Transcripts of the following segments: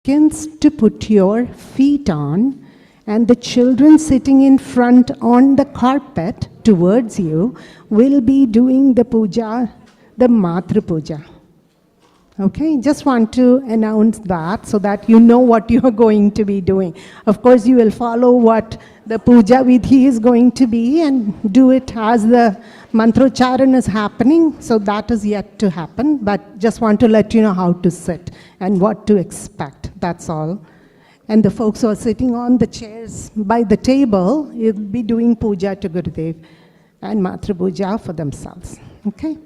to put your feet on, and the children sitting in front on the carpet towards you will be doing the puja, the Matru Puja. Okay, just want to announce that so that you know what you are going to be doing. Of course, you will follow what the puja vidhi is going to be and do it as the mantrocharan is happening. So that is yet to happen, but just want to let you know how to sit and what to expect. That's all. And the folks who are sitting on the chairs by the table will be doing puja to Gurudev and Matru Puja for themselves. Okay,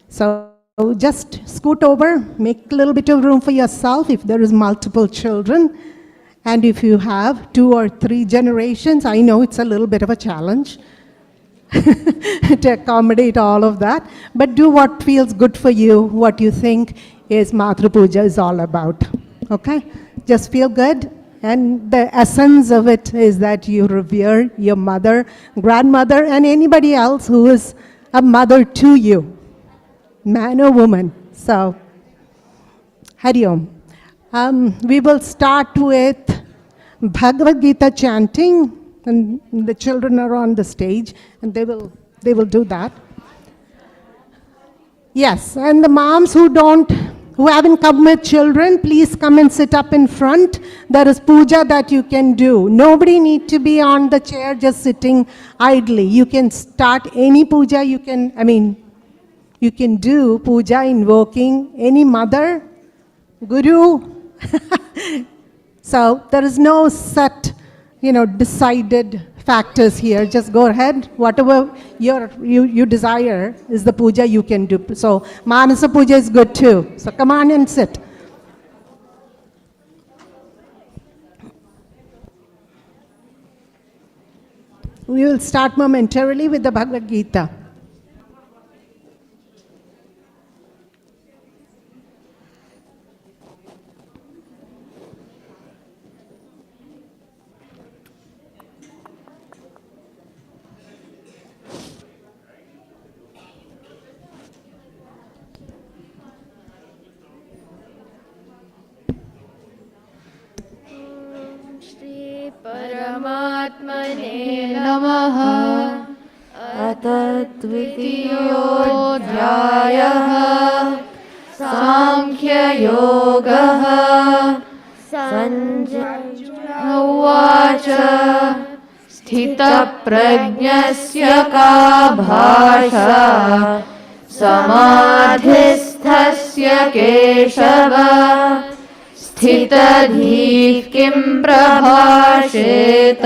so just scoot over, make a little bit of room for yourself if there is multiple children. And if you have 2 or 3 generations, I know it's a little bit of a challenge to accommodate all of that. But do what feels good for you, what you think is Matru Puja is all about. Okay? Just feel good. And the essence of it is that you revere your mother, grandmother, and anybody else who is a mother to you. Man or woman. So, Hari Om. We will start with Bhagavad Gita chanting, and the children are on the stage, and they will do that. Yes, and the moms who haven't come with children, please come and sit up in front. There is puja that you can do. Nobody need to be on the chair just sitting idly. You can start any puja. You can do puja invoking any mother, guru. So there is no set, decided factors here. Just go ahead. Whatever you desire is the puja you can do. So Manasa Puja is good too. So come on and sit. We will start momentarily with the Bhagavad Gita. परमात्मने नमः। अथ द्वितीयोऽध्यायः सांख्ययोगः। सञ्जय उवाच स्थितप्रज्ञस्य का भाषा समाधिस्थस्य केशव स्थितधीः किं प्रभाषेत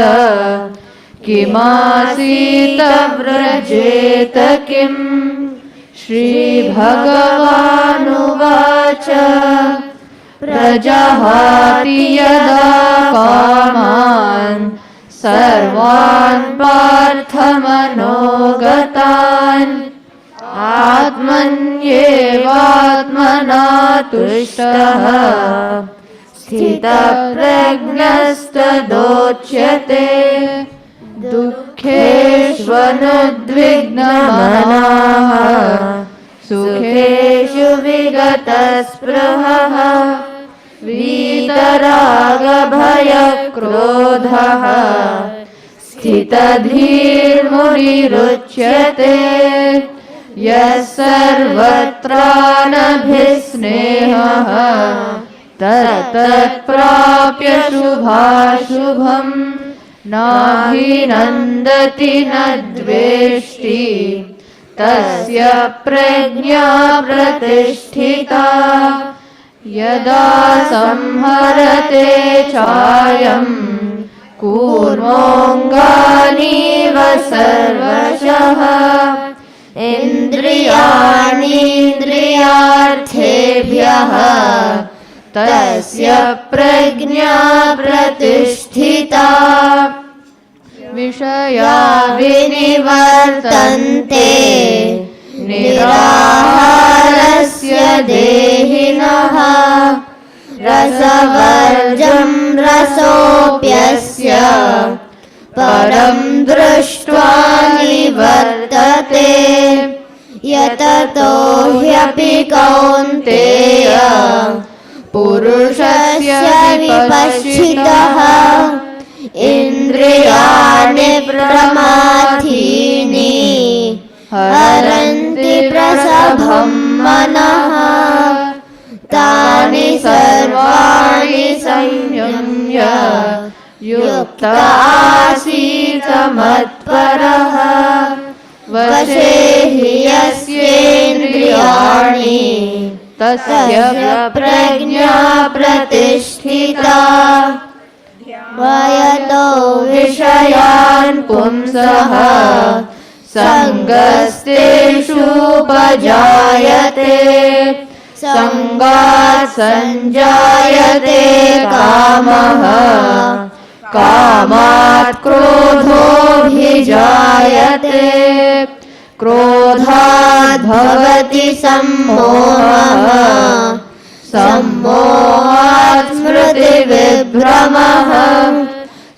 किमासीत व्रजेत किम्। श्रीभगवानुवाच प्रजहाति यदा कामान् सर्वान् पार्थमनोगतान् आत्मन्येवात्मना तुष्टः स्थितप्रज्ञस्तदोच्यते दुःखेष्वनुद्विग्नमनः सुखेषु विगतस्पृहः वीतरागभयक्रोधः स्थितधीर्मुनिरुच्यते यः सर्वत्रानभिस्नेहः तत्तत्प्राप्य शुभाशुभम् नाभिनन्दति न द्वेष्टि तस्य प्रज्ञा प्रतिष्ठिता। यदा संहरते चायम् कूर्मोऽङ्गानीव सर्वशः इन्द्रियाणीन्द्रियार्थेभ्यः तस्य प्रज्ञा प्रतिष्ठिता। विषया विनिवर्तन्ते निराहारस्य देहिनः रसवर्जं रसोऽप्यस्य परं दृष्ट्वा निवर्तते। यततो ह्यपि कौन्तेय पुरुषस्य विपश्चितः इन्द्रियाणि प्रमाथीनि हरन्ति प्रसभं मनः तानि सर्वाणि संयम्य युक्त आसीत मत्परः वशे हि यस्येन्द्रियाणि तस्य प्रज्ञा प्रतिष्ठिता वयतो विषयान् पुंसः सङ्गस्तेषूपजायते सङ्गात् सञ्जायते कामः कामात् क्रोधोऽभिजायते क्रोधात् भवति सम्मोहः सम्मोहात् स्मृतिविभ्रमः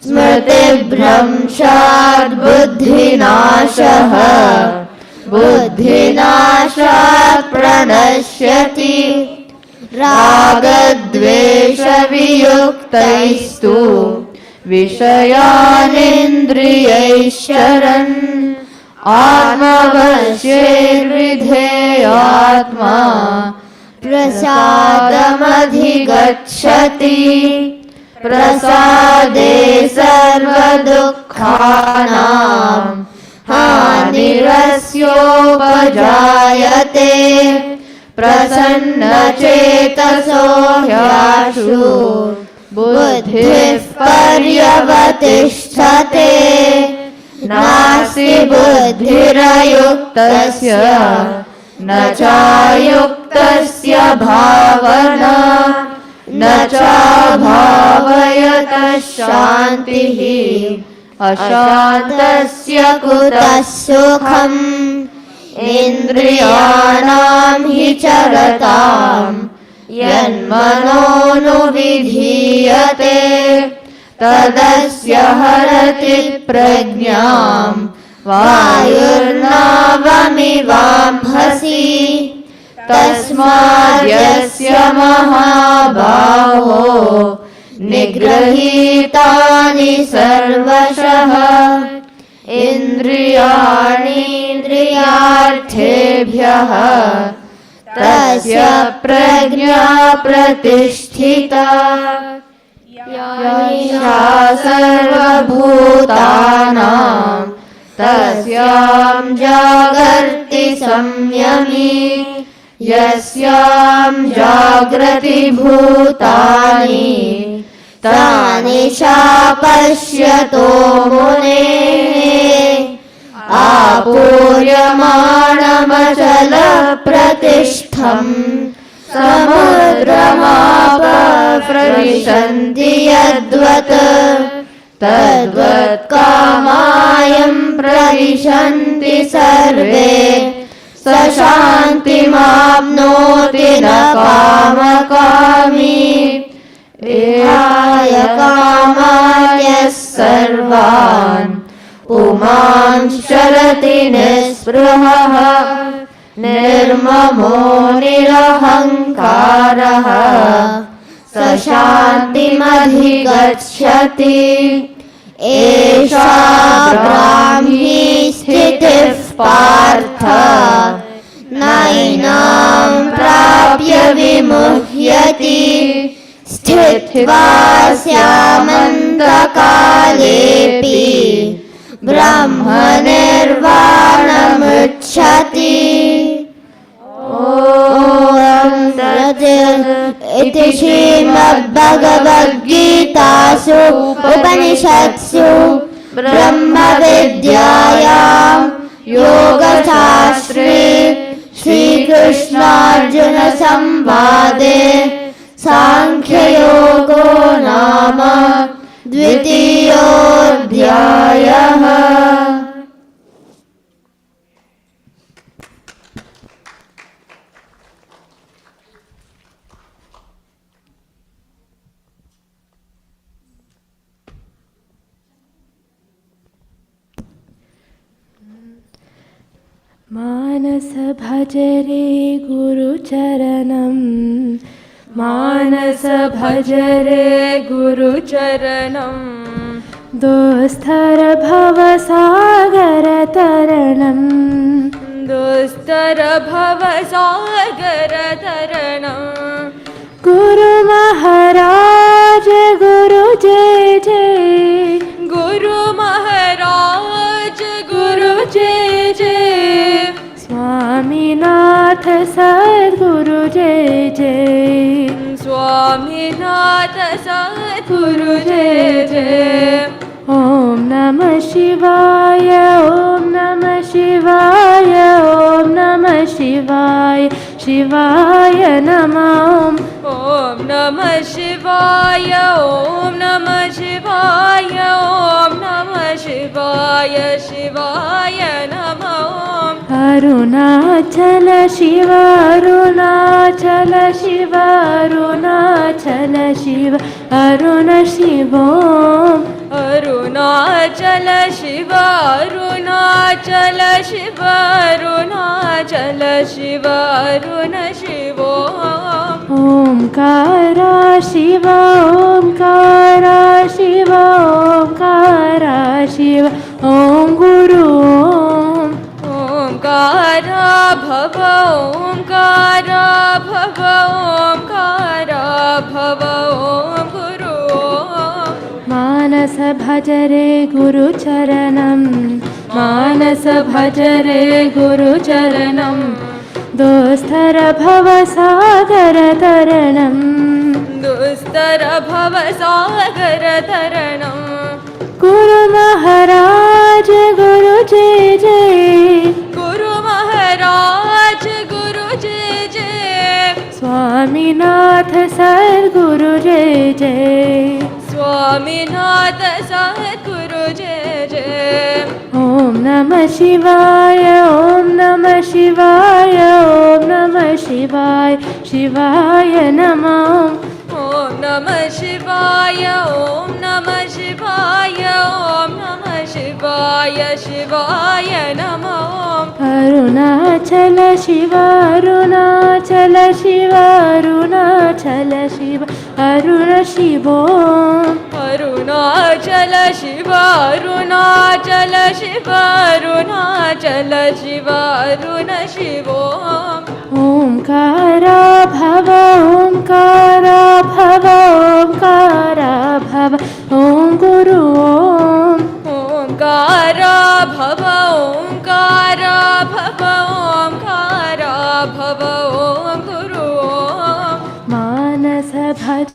स्मृतिभ्रंशात् बुद्धिनाशः बुद्धिनाशात् प्रणश्यति रागद्वेषवियुक्तैस्तु विषयानिन्द्रियैश्चरन् आत्मवश्यैर्विधेयात्मा प्रसादमधिगच्छति प्रसादे सर्वदुःखानां हानिरस्योपजायते प्रसन्नचेतसो ह्याशु बुद्धिः पर्यवतिष्ठते नास्ति बुद्धिरयुक्तस्य न चायुक्तस्य भावना न चाभावयतः शान्तिः अशान्तस्य कुतः सुखम् इन्द्रियाणां हि चरतां यन्मनोनुविधीयते तदस्य हरति प्रज्ञां वायुर्नावमिवाम्भसि तस्माद्यस्य महाबाहो निगृहीतानि सर्वशः इन्द्रियाणीन्द्रियार्थेभ्यः तस्य प्रज्ञा प्रतिष्ठिता या सर्वभूतानां तस्यां जागर्ति संयमी यस्यां जाग्रति भूतानि तानि पश्यतो मुनेः आपूर्यमाणमचलप्रतिष्ठम् समुद्रमाप प्रविशन्ति यद्वत् तद्वत् कामायं प्रविशन्ति सर्वे स शान्तिमाप्नोति न कामकामी विहाय कामान्यः सर्वान् पुमांश्चरति निःस्पृहः निर्ममो निरहङ्कारः स शान्तिमधिगच्छति एषा ब्राह्मी स्थितिः पार्थ नैनां प्राप्य विमुह्यति स्थित्वा स्यामन्तकालेऽपि ब्रह्मनिर्वाणमुच्यति इति श्रीमद्भगवद्गीतासु उपनिषत्सु ब्रह्मविद्यायां योगशास्त्रे श्रीकृष्णार्जुनसंवादे सांख्ययोगो नाम द्वितीयोऽध्यायः। मानस भजरे गुरुचरणं मानस भज रे गुरुचरणं दुस्तर भव सागर तरणं दुस्तर भव सागर तरणं गुरु महाराज गुरु जय जय गुरु महाराज गुरु जय जय स्वामीनाथ सद्गुरु जय जय स्वामीनाथ सद्गुरु जय जय ओम नमः शिवाय ओम नमः शिवाय ओम नमः शिवाय शिवाय नमः ओम नमः शिवाय ओम नमः शिवाय ओम नमः शिवाय शिवाय नमः अरुणाचल शिव अरुणाचल शिव अरुणाचल शिव अरुण शिव अरुणाचल शिव अरुणाचल शिव अरुणाचल शिव अरुण शिव ओंकारा शिव ओंकारा शिव ओंकारा शिव ओम गुरु ओंकारा भव ओंकारा भव ओंकारा भव ओम गुरु मानस भज रे गुरु चरणं मानस भज रे गुरु चरणं दुस्तर भव सागर तरणं दुस्तर भव सागर तरणं गुरु महाराज गुरु जय जय गुरु महाराज गुरु जय जय स्वामीनाथ सद्गुरु जय जय स्वामीनाथ सद्गुरु जय जय ओम नमः शिवाय ओम नमः शिवाय ओम नमः शिवाय शिवाय नमः ओम नमः शिवाय ओम नमः शिवाय ओम नमः शिवाय शिवाय नमः अरुणाचल शिव अरुणाचल शिव अरुणाचल शिव अरुण शिव अरुणाचल शिव अरुणाचल शिव अरुणाचल शिव अरुण शिव ओंकारा भव ओंकारा भव ओंकारा भव ओम गुरु ओंकारा भव ओंकारा भव ओंकारा भव ओम गुरु मानस भज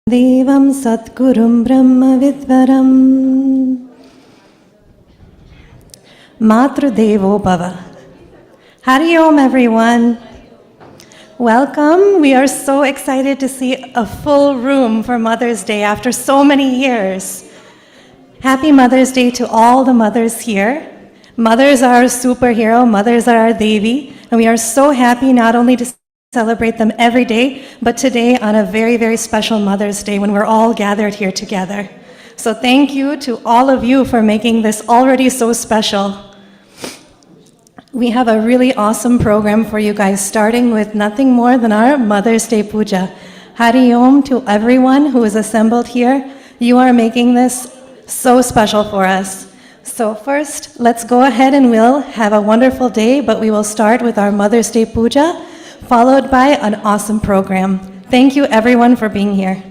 देवं सद्गुरुं ब्रह्मविद्वरं Matrudevo Bhava. Hari Om, everyone. Welcome. We are so excited to see a full room for Mother's Day after so many years. Happy Mother's Day to all the mothers here. Mothers are our superhero, mothers are our Devi, and we are so happy not only to celebrate them every day, but today on a very, very special Mother's Day when we're all gathered here together. So thank you to all of you for making this already so special. We have a really awesome program for you guys, starting with nothing more than our Mother's Day Puja. Hari Om to everyone who is assembled here. You are making this so special for us. So first, let's go ahead and we'll have a wonderful day, but we will start with our Mother's Day Puja. followed by an awesome program. Thank you everyone for being here.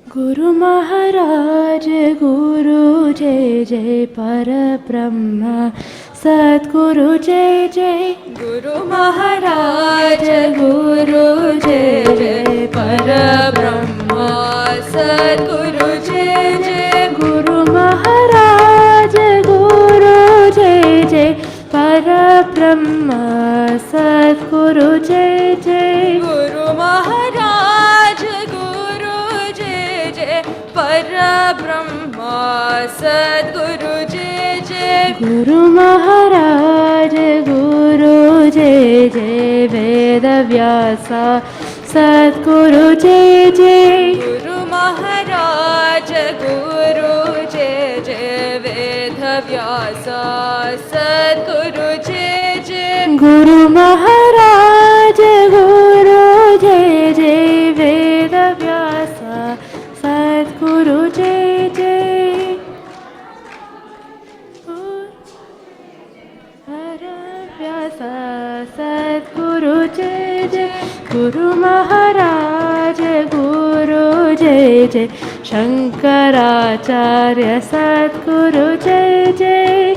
Guru Maharaj, Guru Jai Jai Parabrahma, Sadguru Jai Jai. Guru Maharaj, Guru Jai Jai Parabrahma, Sadguru Jai Jai. Guru Maharaj, Guru Jai Jai Parabrahma, Sadguru Jai Jai. Guru Maharaj, Parabrahma, Sadguru Jai Jai. Guru Maharaj, Guru Jai Jai Veda Vyasa, Sadguru Jai Jai. Guru Maharaj, Guru Jai Jai Veda Vyasa, Sadguru Jai Jai. Guru Maharaj, Guru Jai Jai Veda Vyasa, Sadguru Jai Jai. Vyasa, Sadguru Jai Jai. Guru Maharaj, Guru Jai Jai. Shankaracharya, Sadguru Jai Jai.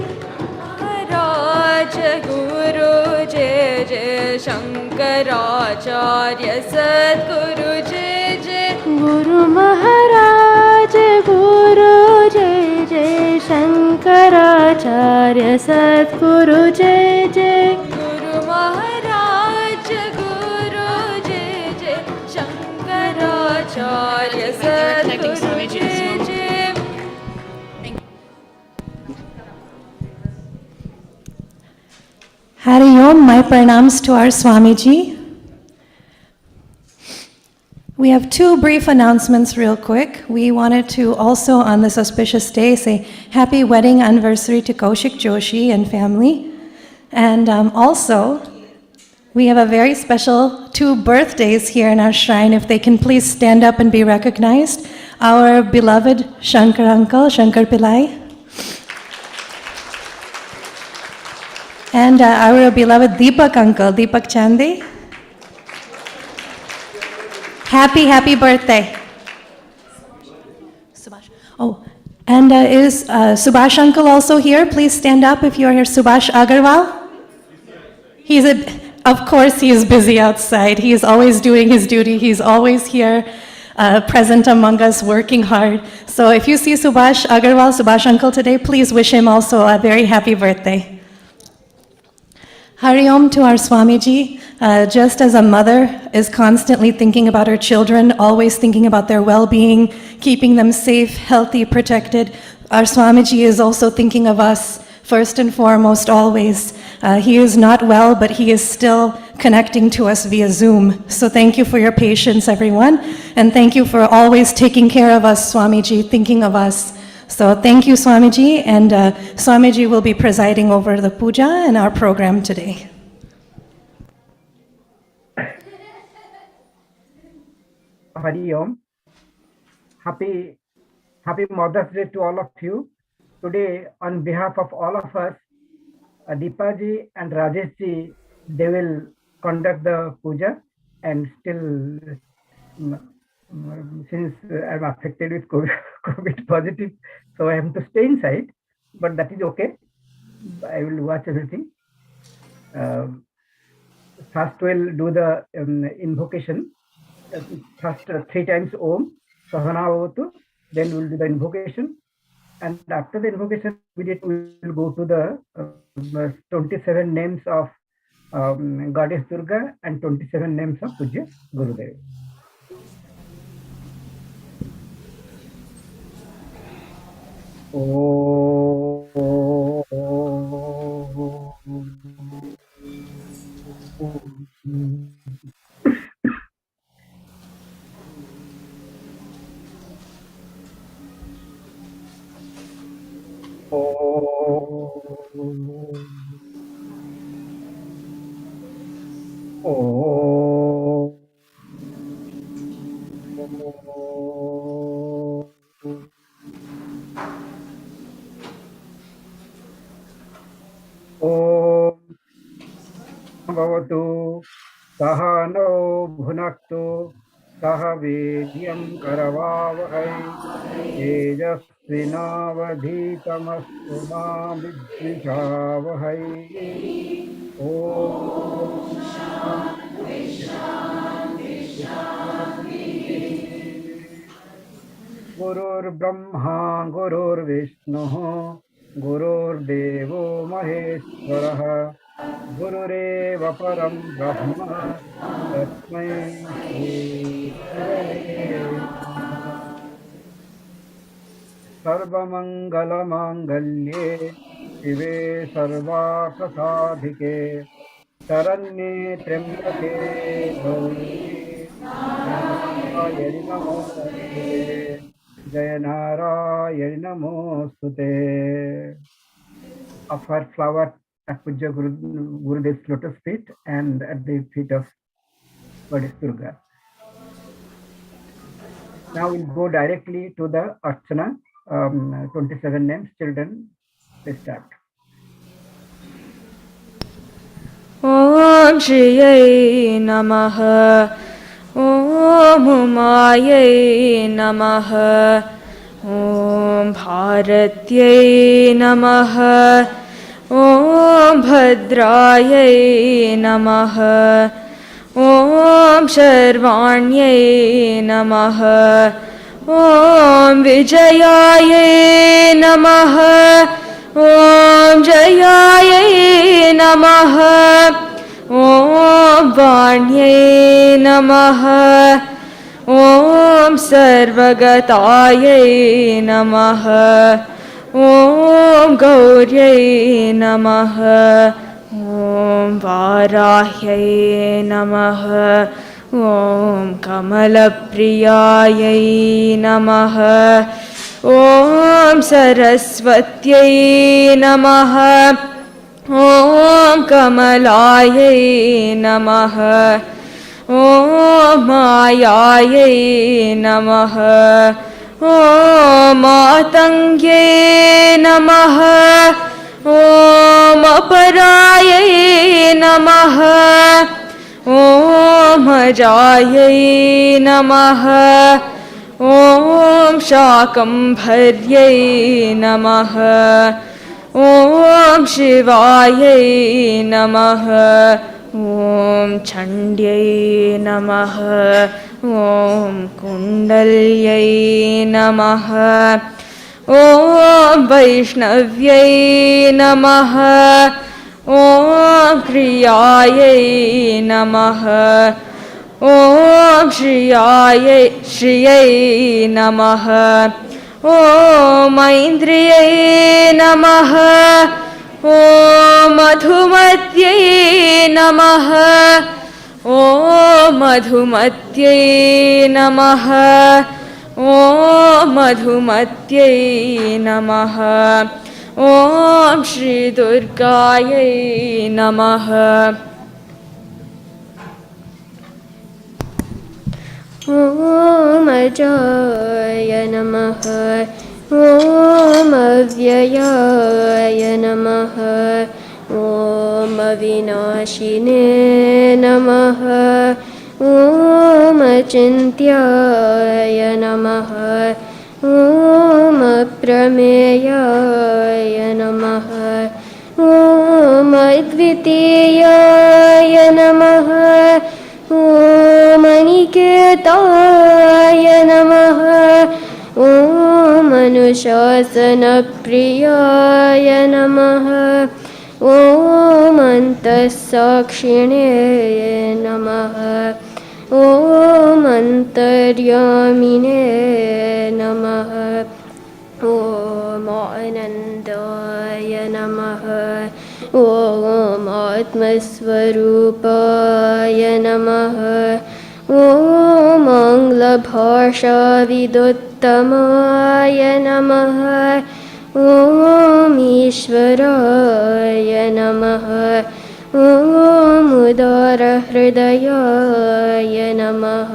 Maharaj, Guru Jai Jai. Shankaracharya, Sadguru Jai Jai. Guru Maharaj, Guru Jai Jai. Shankaracharya, Sadguru Jai Jai. Guru Maharaj, Guru Jai Jai. Shankaracharya, Sadguru Jai Jai. Hari Om, my pranams to our Swamiji. We have two brief announcements real quick. We wanted to also on this auspicious day say happy wedding anniversary to Kaushik Joshi and family. And also, we have a very special two birthdays here in our shrine. If they can please stand up and be recognized. Our beloved Shankar uncle, Shankar Pillai. And our beloved Deepak uncle, Deepak Chande. Happy birthday. Subhash. Oh, and is Subhash uncle also here? Please stand up if you are here. Subhash Agarwal? Of course he is busy outside. He is always doing his duty. He's always here, present among us, working hard. So if you see Subhash Agarwal, Subhash uncle today, please wish him also a very happy birthday. Hari Om to our Swamiji. Just as a mother is constantly thinking about her children, always thinking about their well-being, keeping them safe, healthy, protected, our Swamiji is also thinking of us first and foremost always. He is not well, but he is still connecting to us via Zoom. So thank you for your patience, everyone. And thank you for always taking care of us, Swamiji, thinking of us. So thank you, Swamiji, and Swamiji will be presiding over the puja and our program today. Hari Om. Happy Mother's Day to all of you. Today, on behalf of all of us, Deepaji and Rajeshji, they will conduct the puja, and still, since I'm affected with COVID positive, so I have to stay inside, but that is okay. I will watch everything. First we'll do the invocation. First 3 times Om, Sahana Bhavatu, then we'll do the invocation. And after the invocation, we will go to the 27 names of Goddess Durga and 27 names of Pujya Gurudev. भवतु सहनो भुनक्तु सह वीर्यं करवावहै तेजस्विनावधीतमस्तु मा विद्विषावहै ॐ गुरुर्ब्रह्मा गुरुर्विष्णुः गुरुर्देवो महेश्वरः गुरुरेव परं ब्रह्म तस्मै श्री गुरवे नमः। सर्वमङ्गलमाङ्गल्ये शिवे सर्वार्थसाधिके शरण्ये त्र्यम्बके गौरी नारायणि नमोस्तुते जय नारायणि नमोस्तुते। Offer flower at Pujya Gurudev's lotus feet and at the feet of Goddess Durga. Now we'll go directly to the Archana, 27 names. Children, please start. Om Shriye Namaha. Om Umaye Namaha. Om Bharatye Namaha. Om Bhadraye Namaha. Om Sharvanye Namaha. Om Vijayaye Namaha. Om Jayaye Namaha. Om Vanye Namaha. Om Sarvagataye Namaha. Om Gaurye Namaha. Om Varahye Namaha. Om Kamalapriyaye Namaha. Om Saraswatyai Namaha. Om Kamalaye Namaha. Om Mayaye Namaha. Om Matangye Namaha. Om Aparaye Namaha. Om Ajaye Namaha. Om Shakambharye Namaha. Om Shivaye Namaha. Om Chandye Namaha. Om Kundalye Namaha. Om Vaishnavye Namaha. Om Kriyaye Namaha. Om Shriye Namaha. Om Aindriye Namaha. Om Madhumatye Namaha. Om Madhumatye Namaha. Om Madhumatye Namaha. Om Shri Durgaye Namaha. Om Ajaya Namaha. Om Avyayaya Namaha. Om Avinashine Namaha. Om Achintyaya Namaha. Om Aprameyaya Namaha. Om Advitiyaya Namaha. Om Aniketaya Namaha. Om Anushasana Priyaya Namaha. ॐ अन्तःसाक्षिणे नमः ॐ अन्तर्यामिने नमः ॐ आनन्दाय नमः ॐ आत्मस्वरूपाय नमः ॐ आङ्ग्लभाषाविदुत्तमाय नमः ॐ ईश्वराय नमः ॐ उदारहृदयाय नमः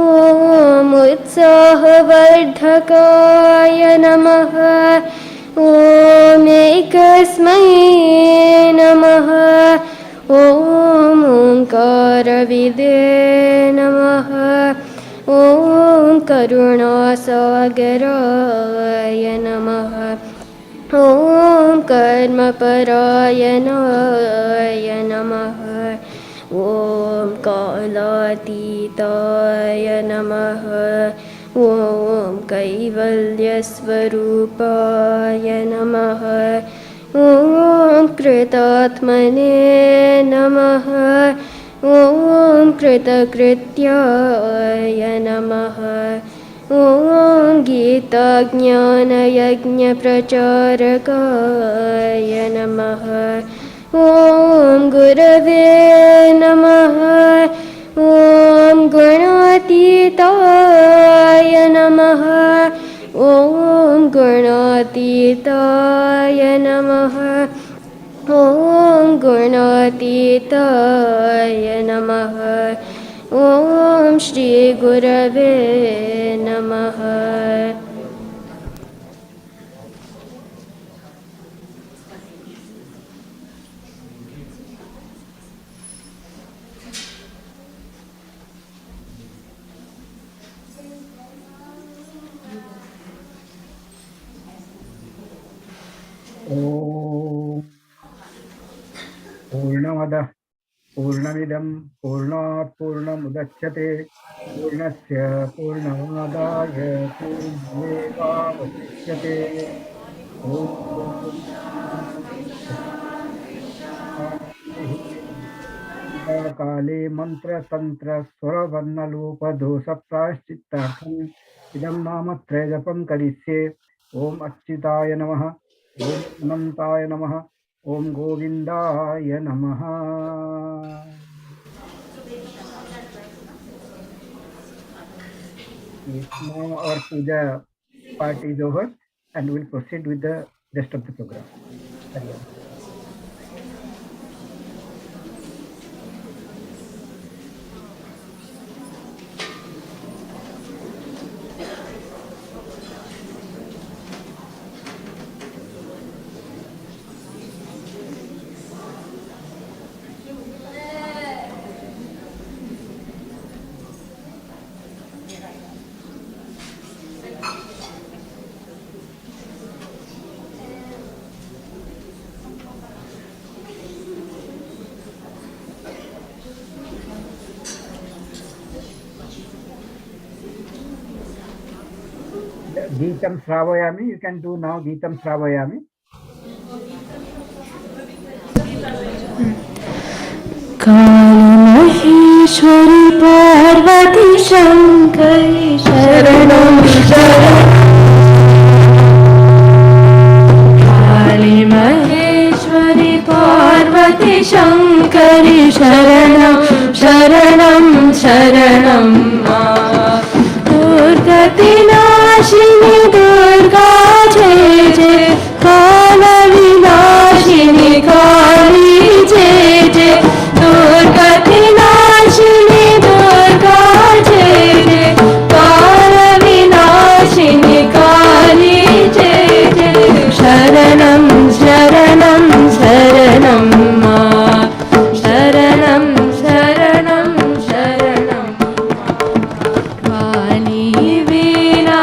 ॐ उत्साहवर्धकाय नमः ॐ एकस्मै नमः ॐ ओङ्कारविदे नमः ॐ करुणासागराय नमः ॐ कर्मपरायणाय नमः ॐ कालातीताय नमः ॐ कैवल्यस्वरूपाय नमः ॐ कृतात्मने नमः ॐ कृतकृत्याय नमः ॐ गीताज्ञानयज्ञप्रचारकाय नमः ॐ गुरवे नमः ॐ गुणातीताय नमः ॐ गुणातीताय नमः ॐ गुणातीताय नमः ॐ श्रीगुरवे नमः ॐ पूर्णमदः पूर्णमिदं पूर्णात् पूर्णमुदच्यते पूर्णस्य पूर्णमादाय पूर्णमेवावशिष्यते ॐ काले मंत्रतंत्र स्वरवर्णलोपदोषप्रायश्चित्तार्थम् इदं नाम त्रयजपं करिष्ये। ओम अच्युताय नमः, ओम अनंताय नमः, ओम गोविंदाय नमः। Yes, now our puja part is over and we'll proceed with the rest of the program. Hari Om. Geetam Shravayami, you can do now Geetam Shravayami. कालमहेश्वरि Parvati शङ्करि शरणं शरणं काली महेश्वरि पार्वती शङ्करि शरणं शरणं शरणं दुर्गतिनाशिनि दुर्गा जय जय कालविनाशिनि काली जय जय दुर्गतिनाशिनि दुर्गा जय जय कालविनाशिनि काली जय जय शरणं शरणं शरणं शरणं शरणं शरणं काली वीणा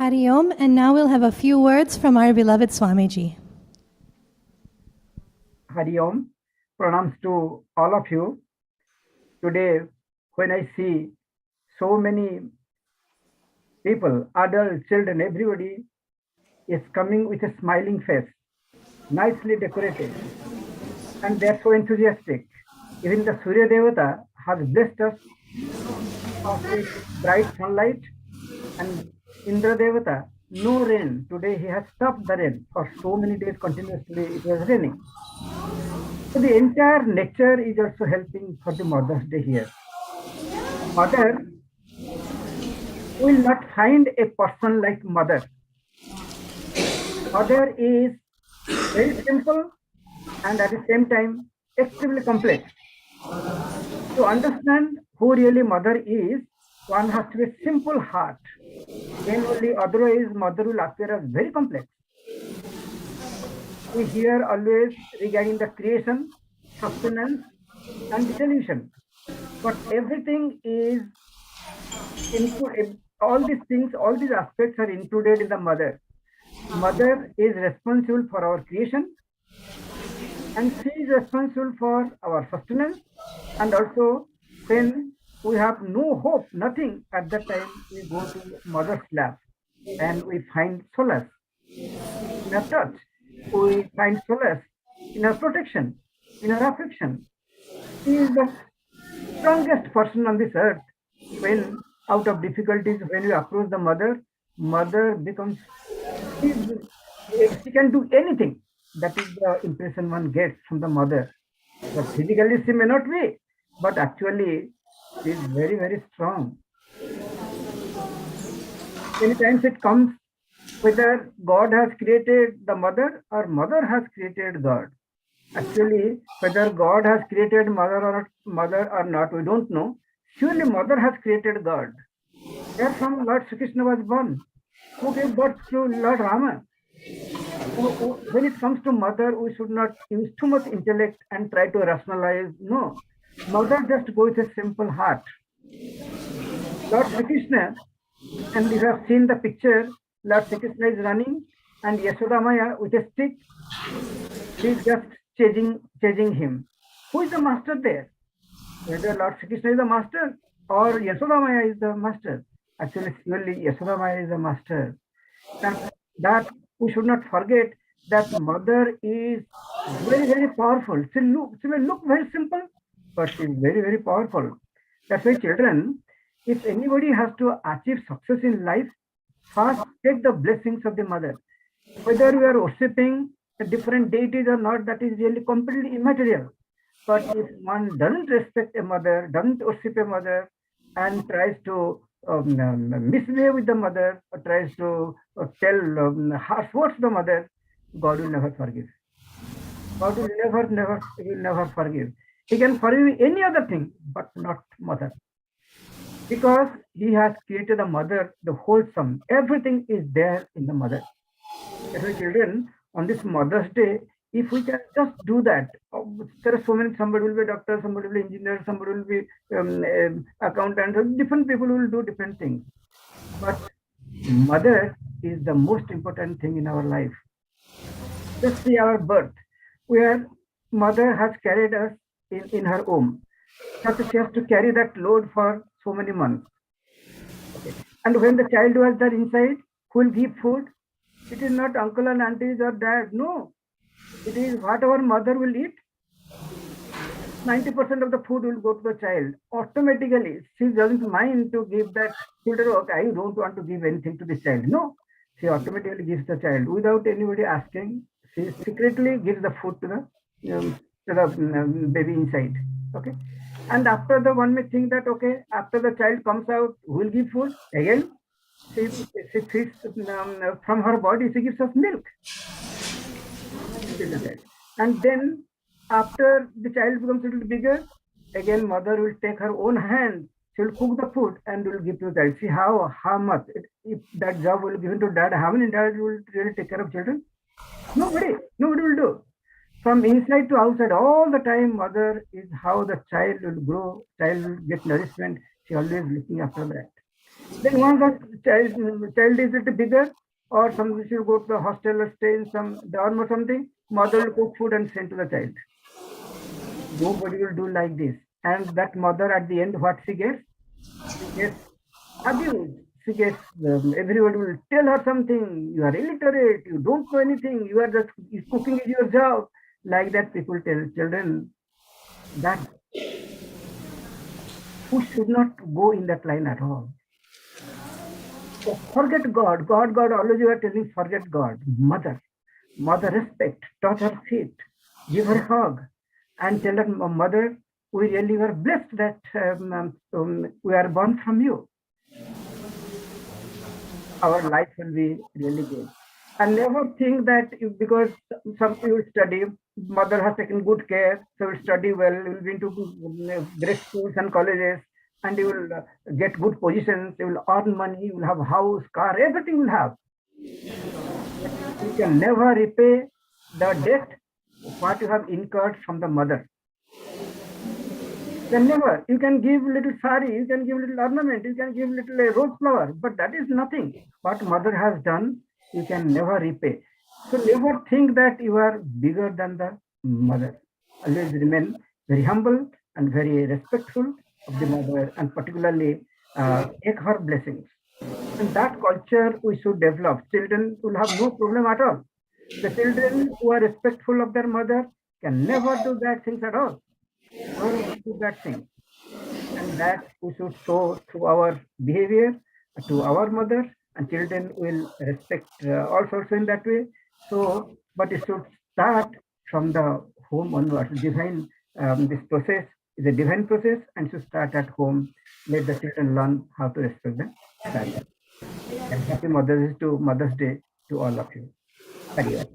Hari Om, and now we'll have a few words from our beloved Swamiji. Hari Om, pranams to all of you. Today, when I see so many people, adults, children, everybody is coming with a smiling face, nicely decorated, and they're so enthusiastic. Even the Surya Devata has blessed us with bright sunlight, and Indra Devata, no rain. Today he has stopped the rain. For so many days continuously it was raining. So the entire nature is also helping for the Mother's Day here. Mother will not find a person like mother. Mother is very simple and at the same time extremely complex. To understand who really mother is, one has to be a simple heart. Then only otherwise mother will appear as very complex. We hear always regarding the creation, sustenance, and dissolution. But everything is included, all these things, all these aspects are included in the mother. Mother is responsible for our creation, and she is responsible for our sustenance, and also when we have no hope, nothing, at that time we go to mother's lap and we find solace in her touch. We find solace in her protection, in her affection. She is the strongest person on this earth. When out of difficulties, when we approach the mother, mother becomes, she can do anything. That is the impression one gets from the mother. But physically she may not be, but actually she is very, very strong. Many times it comes whether God has created the mother or mother has created God. Actually, whether God has created mother or not, we don't know. Surely mother has created God. Therefrom Lord Sri Krishna was born. Who gave birth to Lord Rama? When it comes to mother, we should not use too much intellect and try to rationalize. No. Mother just go with a simple heart. Lord Sri Krishna, and you have seen the picture, Lord Sri Krishna is running and Yashoda Maya with a stick, she is just chasing him. Who is the master there? Whether Lord Sri Krishna is the master or Yashoda Maya is the master. Actually, surely Yashoda Maya is the master. That we should not forget that mother is very, very powerful. She may look very simple, but she is very, very powerful. That's why children, if anybody has to achieve success in life, first take the blessings of the mother. Whether we are worshipping different deities or not, that is really completely immaterial. But if one doesn't respect a mother, doesn't worship a mother, and tries to misbehave with the mother, or tries to tell harsh words to the mother, God will never forgive. God will never forgive. He can forgive any other thing, but not mother. Because he has created the mother, the wholesome. Everything is there in the mother. As a children, on this Mother's Day, if we can just do that, there are so many, somebody will be a doctor, somebody will be engineer, somebody will be accountant, different people will do different things. But mother is the most important thing in our life. Just see our birth, where mother has carried us in her womb. She has to carry that load for so many months. Okay. And when the child was there inside, who will give food? It is not uncle and aunties or dad. No. It is whatever mother will eat. 90% of the food will go to the child. Automatically, she doesn't mind to give that children. Okay, I don't want to give anything to the child. No. She automatically gives the child without anybody asking. She secretly gives the food to the baby inside. Okay. And after the one may think that, okay, after the child comes out, who will give food? Again, she feeds from her body, she gives us milk. And then after the child becomes a little bigger, again mother will take her own hand, she will cook the food and will give to the child. See how much, if that job will be given to dad, how many dads will really take care of children? Nobody will do. From inside to outside, all the time, mother is how the child will grow, child will get nourishment. She always looking after that. Then once the child is a little bigger, or some should go to the hostel or stay in some dorm or something, mother will cook food and send to the child. Nobody will do like this. And that mother at the end, what she gets? She gets abused. She gets, everybody will tell her something. You are illiterate. You don't know anything. You are just, cooking is your job. Like that, people tell children that who should not go in that line at all. So forget God. God, always you are telling, forget God. Mother respect, touch her feet, give her hug, and tell her, mother, we really were blessed that we are born from you. Our life will be really good. And never think that because some you study, mother has taken good care, so you study well, you will be into great schools and colleges, and you will get good positions, you will earn money, you will have house, car, everything will have. You can never repay the debt what you have incurred from the mother. Then never. You can give little sari, you can give little ornament, you can give little rose flower, but that is nothing. What mother has done, you can never repay. So never think that you are bigger than the mother. Always remain very humble and very respectful of the mother, and particularly take her blessings. And that culture we should develop. Children will have no problem at all. The children who are respectful of their mother can never do bad things at all. Never do bad things. And that we should show through our behavior to our mothers, and children will respect also in that way. So, but it should start from the home onwards. Divine, this process is a divine process and should start at home. Let the children learn how to respect the parents. And happy Mother's Day to all of you. Hari Om.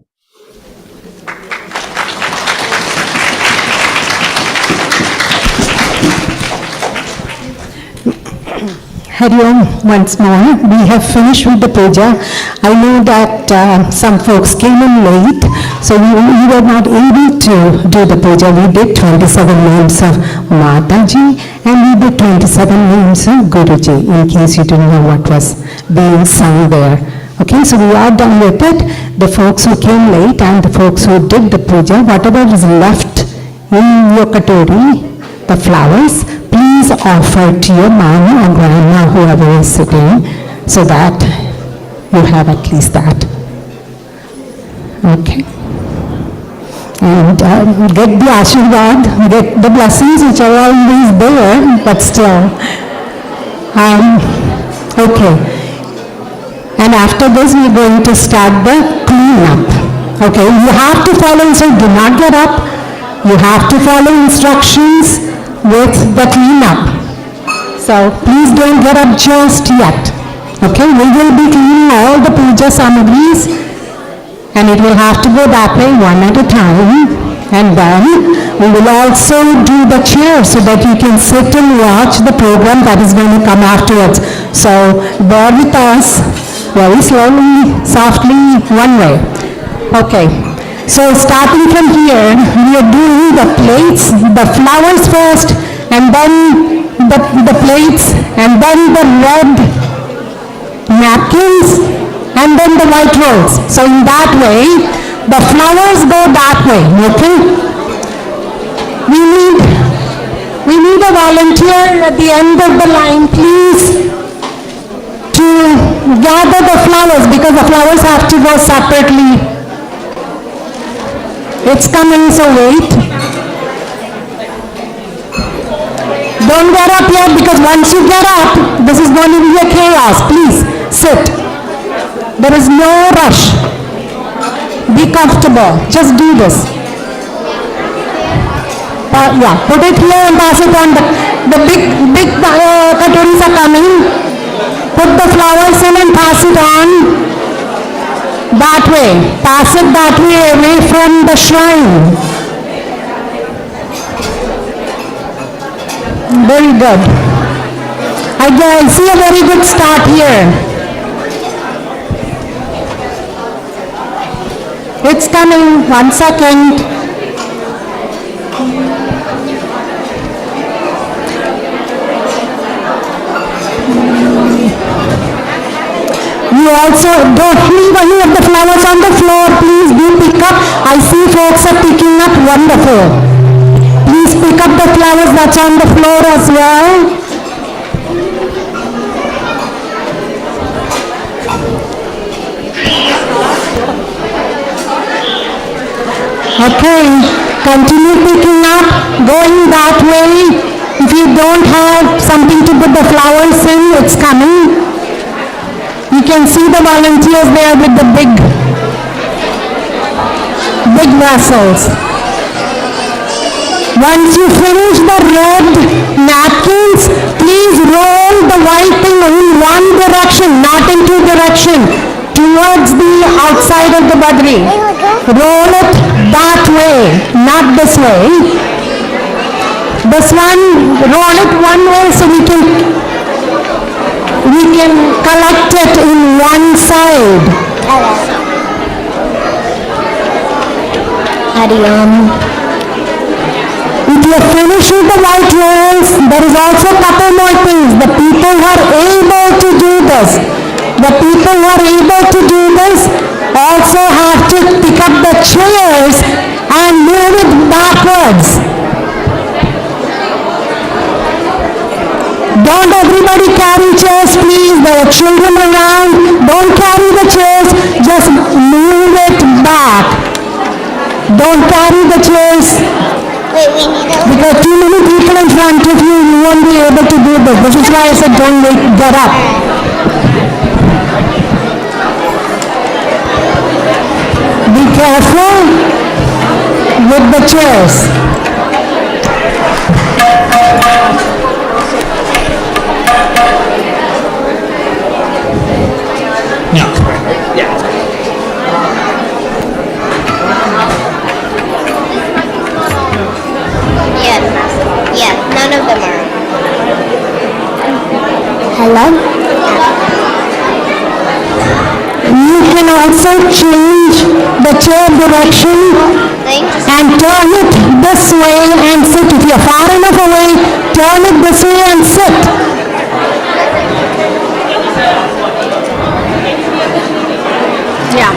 Hari Om once more. We have finished with the puja. I know that some folks came in late, so we were not able to do the puja. We did 27 names of Mataji and we did 27 names of Guruji, in case you didn't know what was being sung there. Okay, so we are done with it. The folks who came late and the folks who did the puja, whatever is left in your katori, the flowers, please offer to your mom or grandma, whoever is sitting, so that you have at least that. Okay. And get the ashirwad, get the blessings which are always there, but still. Okay. And after this, we're going to start the cleanup. Okay, you have to follow, so do not get up. You have to follow instructions with the cleanup. So please don't get up just yet. Okay, we will be cleaning all the puja samagris, and it will have to go that way one at a time. And then we will also do the chair so that you can sit and watch the program that is going to come afterwards. So bear with us, very slowly, softly, one way. Okay. So starting from here, we are doing the plates, the flowers first, and then the plates, and then the red napkins, and then the white rolls. So in that way, the flowers go that way, okay? We need a volunteer at the end of the line, please, to gather the flowers, because the flowers have to go separately. It's coming, so wait. Don't get up yet, because once you get up, this is going to be a chaos. Please, sit. There is no rush. Be comfortable. Just do this. Yeah, put it here and pass it on. The big katoris are coming. Put the flowers in and pass it on. That way. Pass it that way, away from the shrine. Very good. I see a very good start here. It's coming. 1 second. You also don't leave any of the flowers on the floor. Please do pick up. I see folks are picking up. Wonderful. Please pick up the flowers that's on the floor as well. Okay, continue picking up, going that way. If you don't have something to put the flowers in, it's coming. You can see the volunteers there with the big vessels. Once you finish the red napkins, please roll the white thing in one direction, not in two directions, towards the outside of the badri. Roll it that way, not this way. This one, roll it one way so we can collect it in one side. If you finish with the white rolls, there is also a couple more things. The people who are able to do this, also have to pick up the chairs and move it backwards. Don't everybody carry chairs, please. There are children around. Don't carry the chairs. Just move it back. Don't carry the chairs. Because too many people in front of you, you won't be able to do this. This is why I said don't get up. Be careful with the chairs. Yes, none of them are. Hello? You can also change the chair direction and turn it this way and sit. If you're far enough away, turn it this way and sit. Yeah.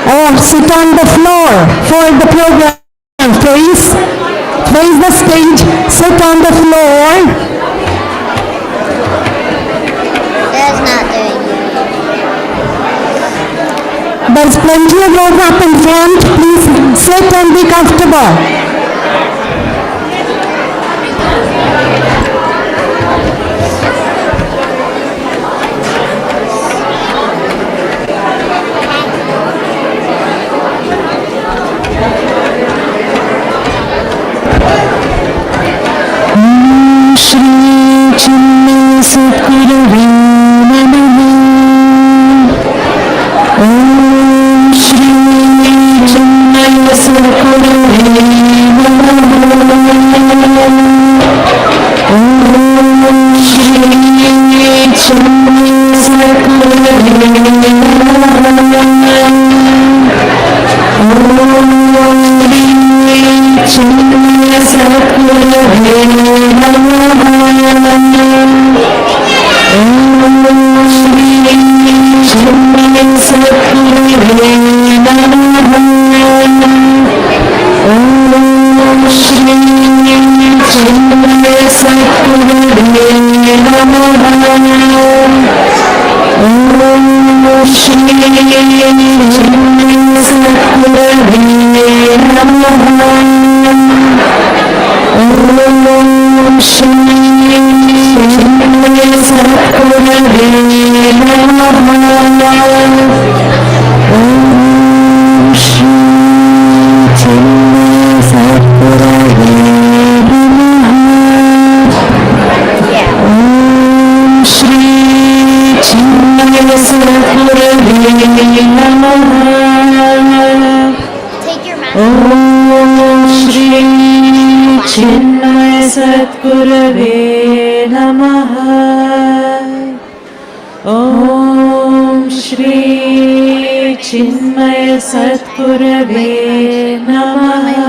Or sit on the floor for the program. Face the stage, sit on the floor. That's not doing it. There's plenty of room up in front. Please sit and be comfortable. Chinmaya Satguru Namaha. Om Shri Chinmaya Satguru Namaha. Om Shri Chinmaya Satguru Namaha. Om Shri Chinmaya Satguru Namaha. Chinmaya Satgurave Namaha. Om Shri Chinmaya Satgurave Namaha.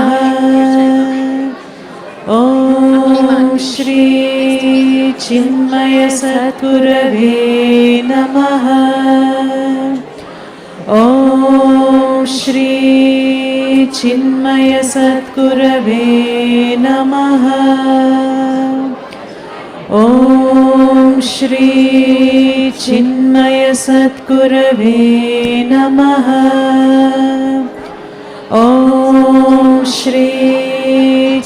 Om Chinmaya Satgurave Namaha. Om Shri Chinmaya Satgurave Namaha. Om Shri Chinmaya Satgurave Namaha. Om Shri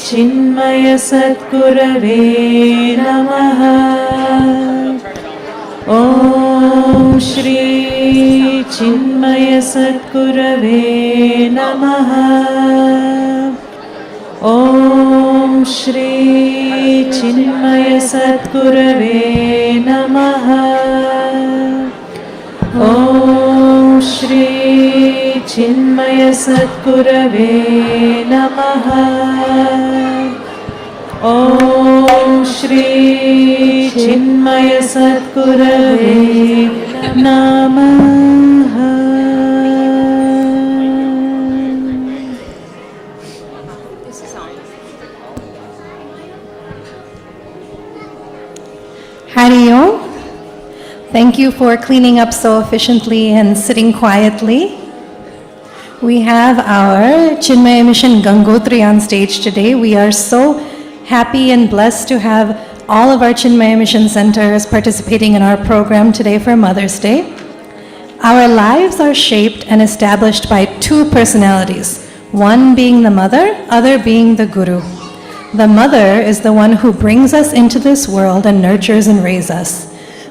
Chinmaya Satgurave Namaha. Om Shri Chinmaya Satgurave Namaha. Om Shri Chinmaya Satgurave Namaha. Om Shri Chinmaya Satgurave Namaha. Om Shri Chinmaya Satgurave Namaha. Hari Om. Thank you for cleaning up so efficiently and sitting quietly. We have our Chinmaya Mission Gangotri on stage today. We are so happy and blessed to have all of our Chinmaya Mission centers participating in our program today for Mother's Day. Our lives are shaped and established by two personalities, one being the mother, other being the guru. The mother is the one who brings us into this world and nurtures and raises us.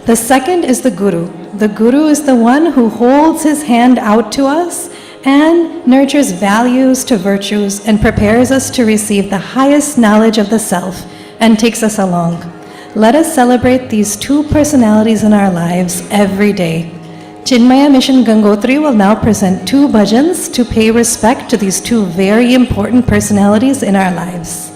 The second is the guru. The guru is the one who holds his hand out to us and nurtures values to virtues and prepares us to receive the highest knowledge of the self and takes us along. Let us celebrate these two personalities in our lives every day. Chinmaya Mission Gangotri will now present two bhajans to pay respect to these two very important personalities in our lives.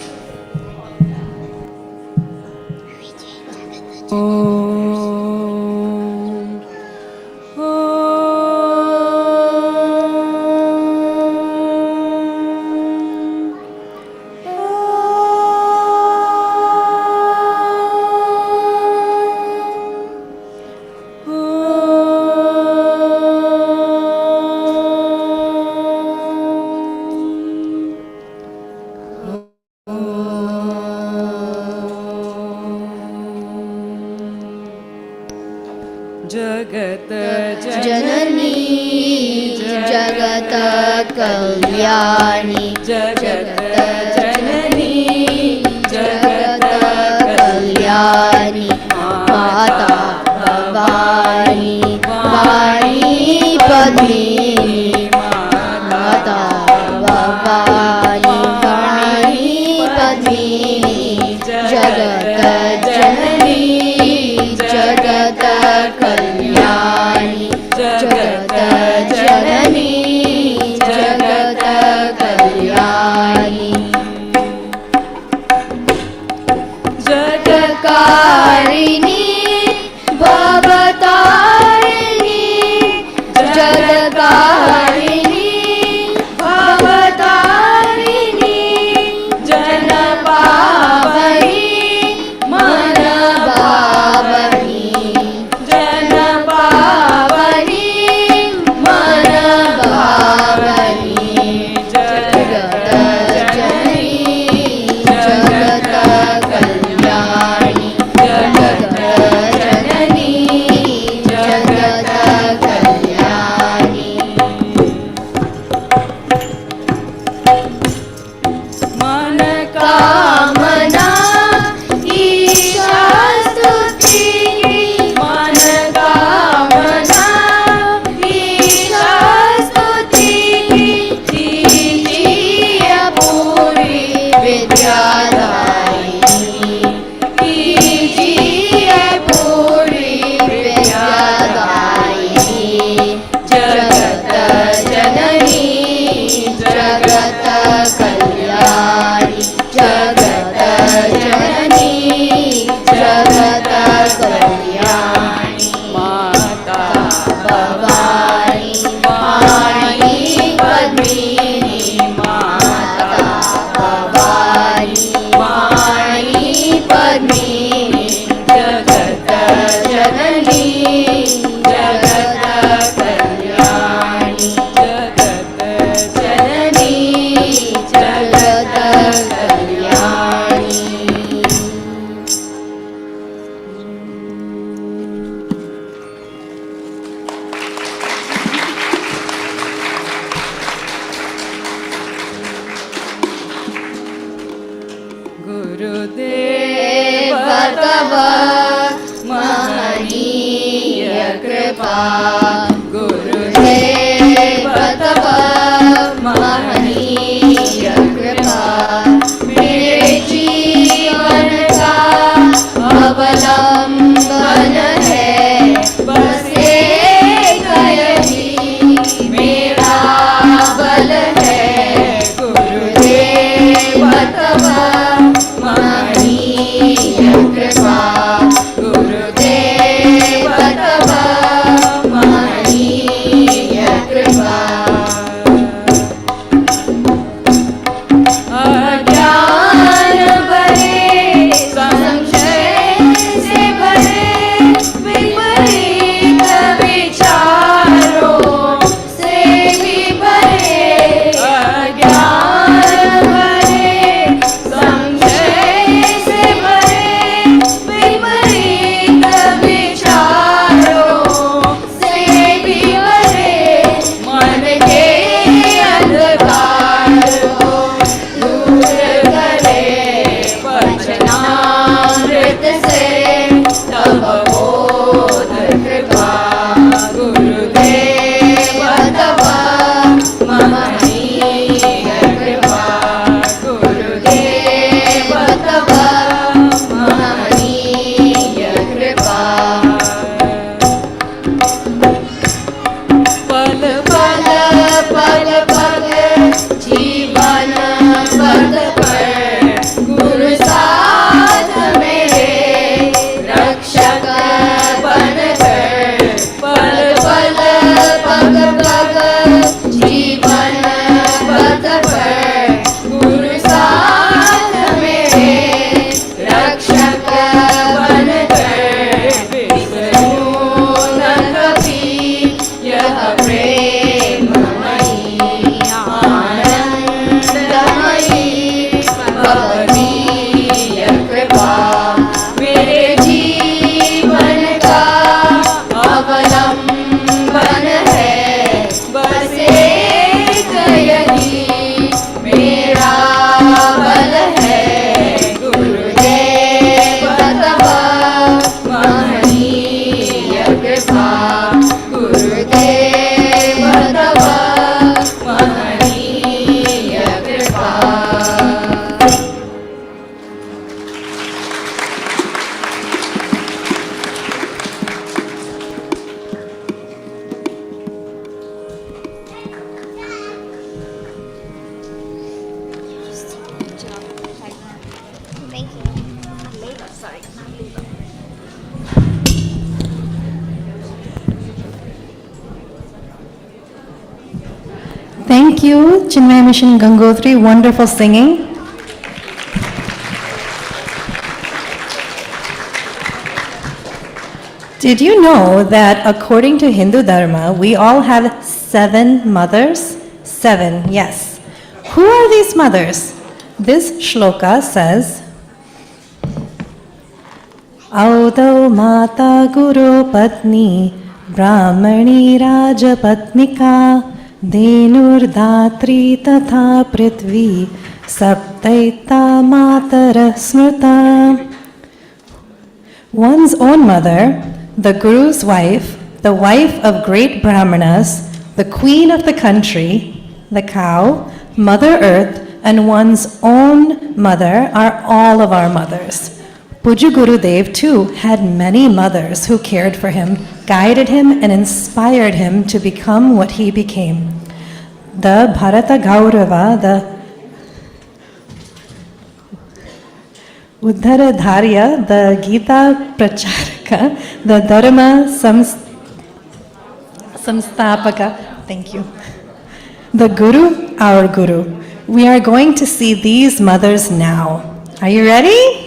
जननी जगत कल्याणी जगत जननी जगत कल्याणी माता भवानी वाणी पद्मिनी माता भवानी वाणी पद्मिनी जगत जननी जगत कल्याणी जगत जननी जगत कल्याणी जगत्कारिणी भवतारिणी जगत्कारिणी भवतारिणी गुरुदेव तव महनीय कृपा मेरे जीवन का अवलंबन है बस एक यही मेरा बल है गुरुदेव तव महनीय कृपा गुरुदेव तव महनीय कृपा अज्ञान भरे संशय से भरे विपरीत विचारों से भी भरे अज्ञान भरे संशय से भरे विपरीत विचारों से भी भरे मन के अंधकार को दूर करे वचनामृत से तब बोध कृपा गुरुदेव तव महनीय कृपा गुरुदेव तव महनीय कृपा पल पल पल पल जीवन पद पर गुरु साथ मेरे रक्षक बन कर पल पल पग पग जीवन पद पर गुरु साथ मेरे रक्षक बन कर बिसरूं न कभी यह प्रेममयी आनंदमयी भवनीय कृपा मेरे जीवन का अवलंबन है बस एक यही मेरा बल है गुरुदेव तव महनीय कृपा गुरुदेव तव महनीय कृपा Thank you, Chinmaya Mission Gangotri. Wonderful singing. Did you know that according to Hindu Dharma, we all have 7 mothers? 7, yes. Who are these mothers? This shloka says, Audau Mata Guru Patni Brahmani Rajapatnika Denur Datri Tatha Prithvi Saptaita Matara Smrta. One's own mother, the Guru's wife, the wife of great Brahmanas, the queen of the country, the cow, Mother Earth, and one's own mother are all of our mothers. Puja Gurudev too had many mothers who cared for him, guided him, and inspired him to become what he became. The Bharata Gaurava, the Uddharadharya, the Gita Pracharaka, the Dharma Samstapaka, thank you. The Guru, our Guru. We are going to see these mothers now. Are you ready?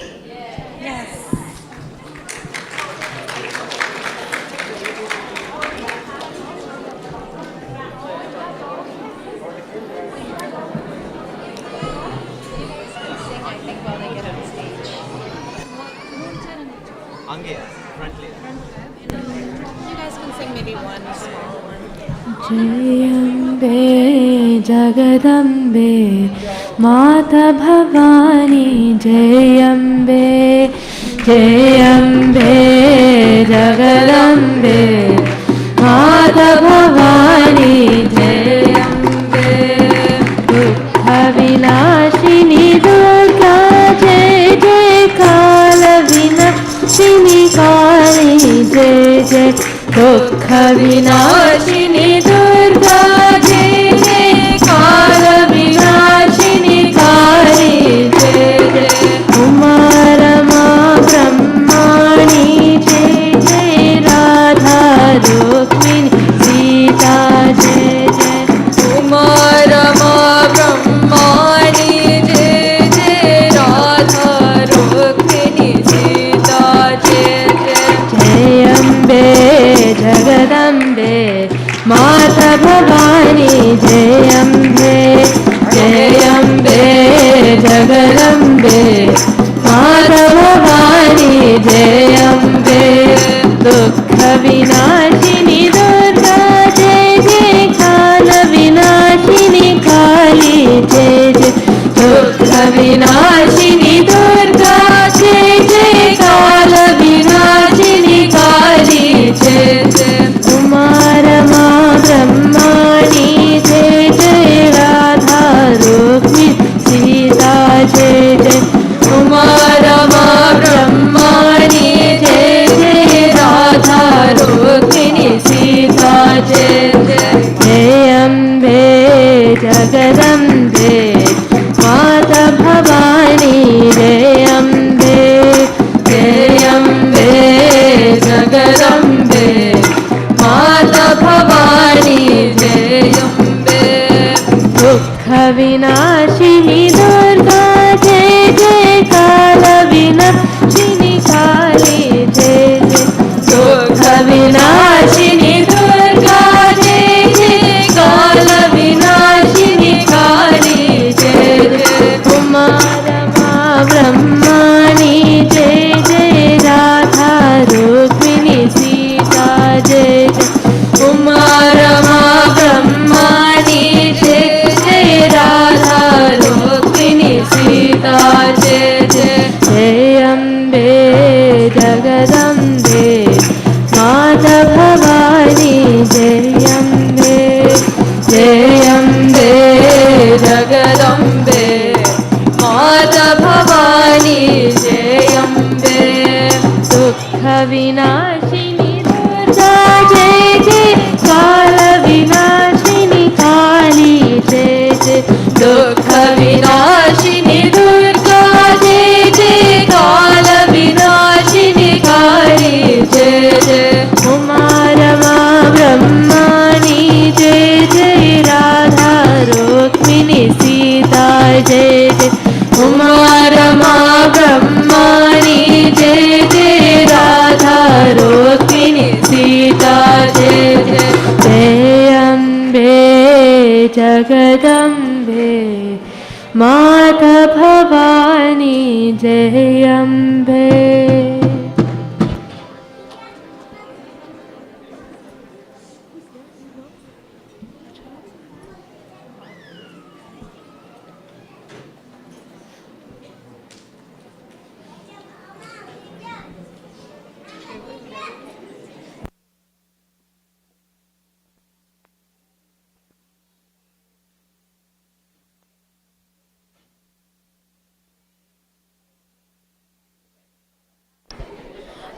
जयम्बे Jagdambe माता भवानी जयम्बे जयम्बे जगदम्बे माता भवानी जय अम्बे दुःख विनाशिनी दुर्गा जय जय काल विनाशिनी काली जय जय दुःख विनाशिनी दुर्गा जय जय काल विनाशिनी काली जय जय उमा रमा ब्रह्माणी जय जय राधा रुक्मिणी सीता जय जय उमा रमा ब्रह्माणी जय जय राधा रुक्मिणी सीता जय जय जय अम्बे जगदम्बे माता भवानी जय अम्बे जगदम्बे माता भवानी जय अम्बे दुःख विनाशिनी दुर्गा जय जय काल विनाशिनी काली जय जय दुःख विनाशिनी दुर्गा जय जय काल विनाशिनी काली जय जय उमा रमा ब्रह्माणी जय जय राधा रुक्मिणी सीता जय जय उमा रमा ब्रह्माणी जय जय राधा रुक्मिणी सीता जय जय जय अम्बे जगदम्बे माता भवानी जय अम्बे जगदम्बे माता भवानी जय अम्बे दुःख विनाशिनी दुर्गा जय जय काल विनाशिनी काली जय जय दुःख विनाशिनी दुर्गा जय जय काल विनाशिनी काली जय जय उमा रमा ब्रह्माणी जय जय राधा रुक्मिणी सीता जय जय उमा रमा ब्रह्माणी जय जय राधा रुक्मिणी सीता जय जय जय अम्बे जगदम्बे माता भवानी जय अम्बे जगदम्बे माता भवानी जय अम्बे दुःख विनाशिनी दुर्गा जय जय काल विनाशिनी काली जय जय दुःख विनाशिनी दुर्गा जय जय काल विनाशिनी काली जय जय उमा रमा ब्रह्माणी जय जय राधा रुक्मिणी सीता जय जय उमा रमा ब्रह्माणी जय जय राधा रुक्मिणी सीता जय जय जय अम्बे जगदम्बे माता भवानी जय Ambe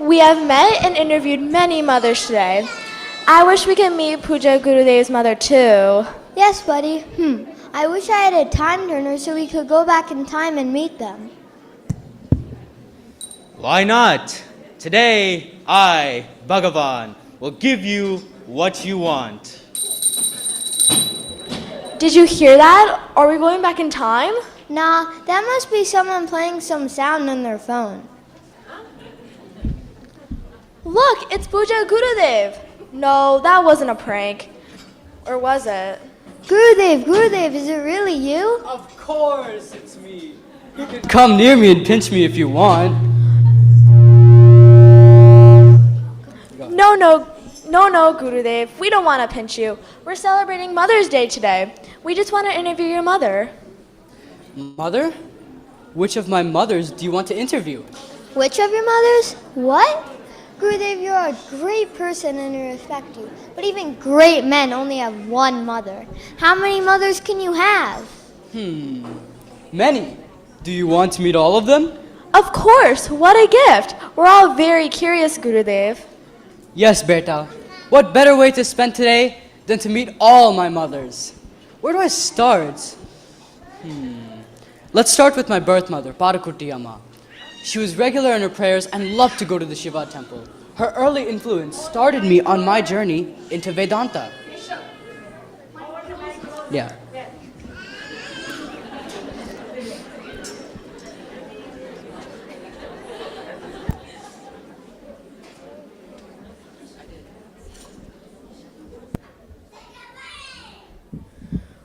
We have met and interviewed many mothers today. I wish we could meet Puja Gurudev's mother too. Yes, buddy. I wish I had a time turner so we could go back in time and meet them. Why not? Today, I, Bhagavan, will give you what you want. Did you hear that? Are we going back in time? Nah, that must be someone playing some sound on their phone. Look, it's Puja Gurudev. No, that wasn't a prank. Or was it? Gurudev, is it really you? Of course, it's me. You can come near me and pinch me if you want. No, Gurudev. We don't want to pinch you. We're celebrating Mother's Day today. We just want to interview your mother. Mother? Which of my mothers do you want to interview? Which of your mothers? What? Gurudev, you're a great person and I respect you. But even great men only have one mother. How many mothers can you have? Many. Do you want to meet all of them? Of course, what a gift! We're all very curious, Gurudev. Yes, beta. What better way to spend today than to meet all my mothers? Where do I start? Let's start with my birth mother, Parakutti Amma. She was regular in her prayers and loved to go to the Shiva temple. Her early influence started me on my journey into Vedanta. Yeah.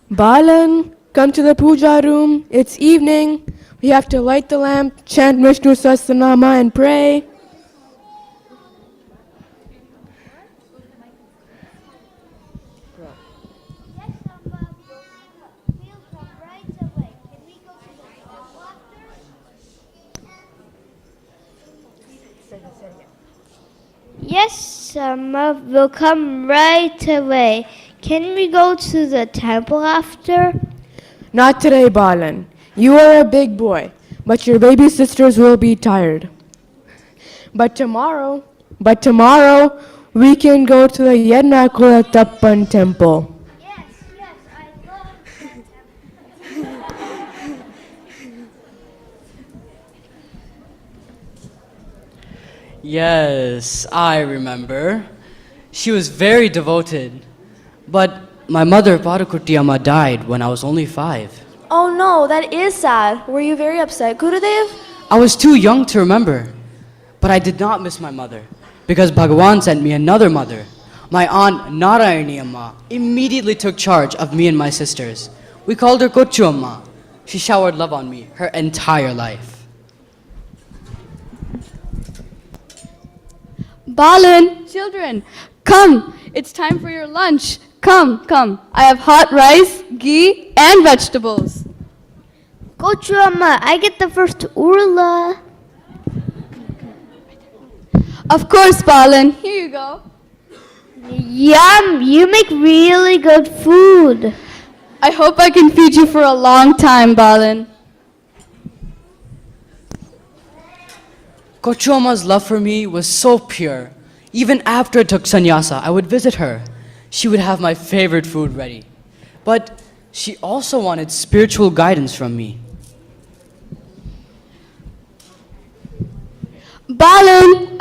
Balan, come to the puja room. It's evening. We have to light the lamp, chant Vishnu Sahasranama, and pray. Yes, Amma, we'll come right away. Can we go to the temple after? Not today, Balan. You are a big boy, but your baby sisters will be tired. But tomorrow, we can go to the Yernakula Tappan temple. Yes, I love Yes, I remember. She was very devoted. But my mother, Parakutti Amma, died when I was only 5. Oh no, that is sad. Were you very upset, Gurudev? I was too young to remember. But I did not miss my mother, because Bhagavan sent me another mother. My aunt, Narayani Amma, immediately took charge of me and my sisters. We called her Kochu Amma. She showered love on me her entire life. Balan, children, come. It's time for your lunch. Come. I have hot rice, ghee, and vegetables. Kochu Amma, I get the first urla. Of course, Balan. Here you go. Yum, you make really good food. I hope I can feed you for a long time, Balan. Kochu Amma's love for me was so pure. Even after I took sannyasa, I would visit her. She would have my favorite food ready. But she also wanted spiritual guidance from me. Balan,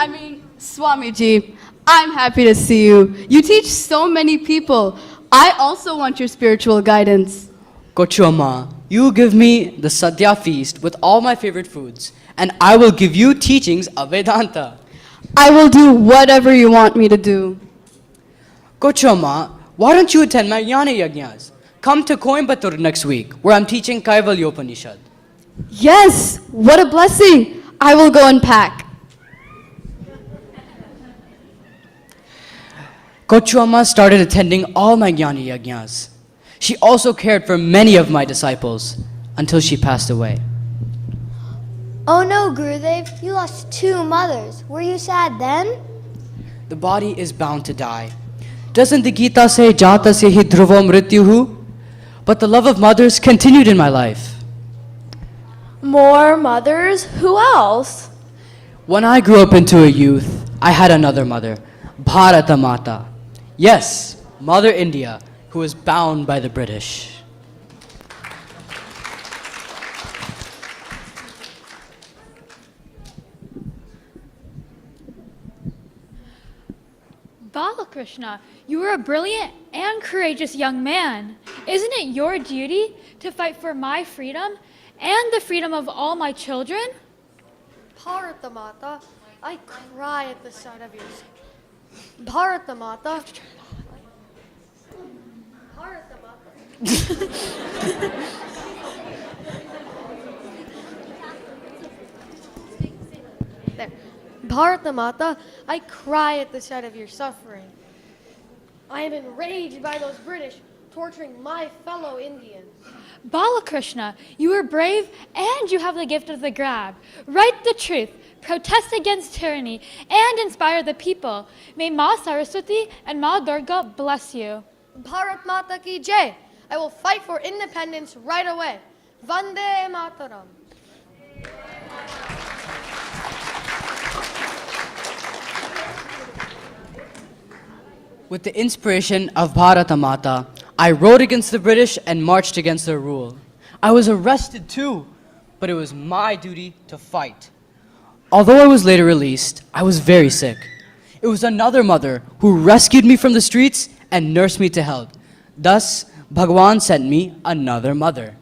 Swamiji, I'm happy to see you. You teach so many people. I also want your spiritual guidance. Kochu Amma, you give me the Sadhya feast with all my favorite foods, and I will give you teachings of Vedanta. I will do whatever you want me to do. Kochu Amma, why don't you attend my Jnana Yajnas? Come to Coimbatore next week, where I'm teaching Kaivalya Upanishad. Yes, what a blessing. I will go and pack. Kochu Amma started attending all my Jnana Yajnas. She also cared for many of my disciples until she passed away. Oh no, Gurudev, you lost 2 mothers. Were you sad then? The body is bound to die. Doesn't the Gita say, Jatasya hi dhruvo mrityuhu? But the love of mothers continued in my life. More mothers? Who else? When I grew up into a youth, I had another mother, Bharata Mata. Yes, Mother India, who was bound by the British. Balakrishna, you are a brilliant and courageous young man. Isn't it your duty to fight for my freedom and the freedom of all my children? Bharata Mata, I cry at the sight of your... Bharata Mata. Bharata Mata. There. Bharata Mata, I cry at the sight of your suffering. I am enraged by those British torturing my fellow Indians. Balakrishna, you are brave and you have the gift of the grab. Write the truth, protest against tyranny, and inspire the people. May Ma Saraswati and Ma Durga bless you. Bharat Mata ki jai. I will fight for independence right away. Vande Mataram. With the inspiration of Bharata Mata, I rode against the British and marched against their rule. I was arrested too, but it was my duty to fight. Although I was later released, I was very sick. It was another mother who rescued me from the streets and nursed me to health. Thus, Bhagwan sent me another mother.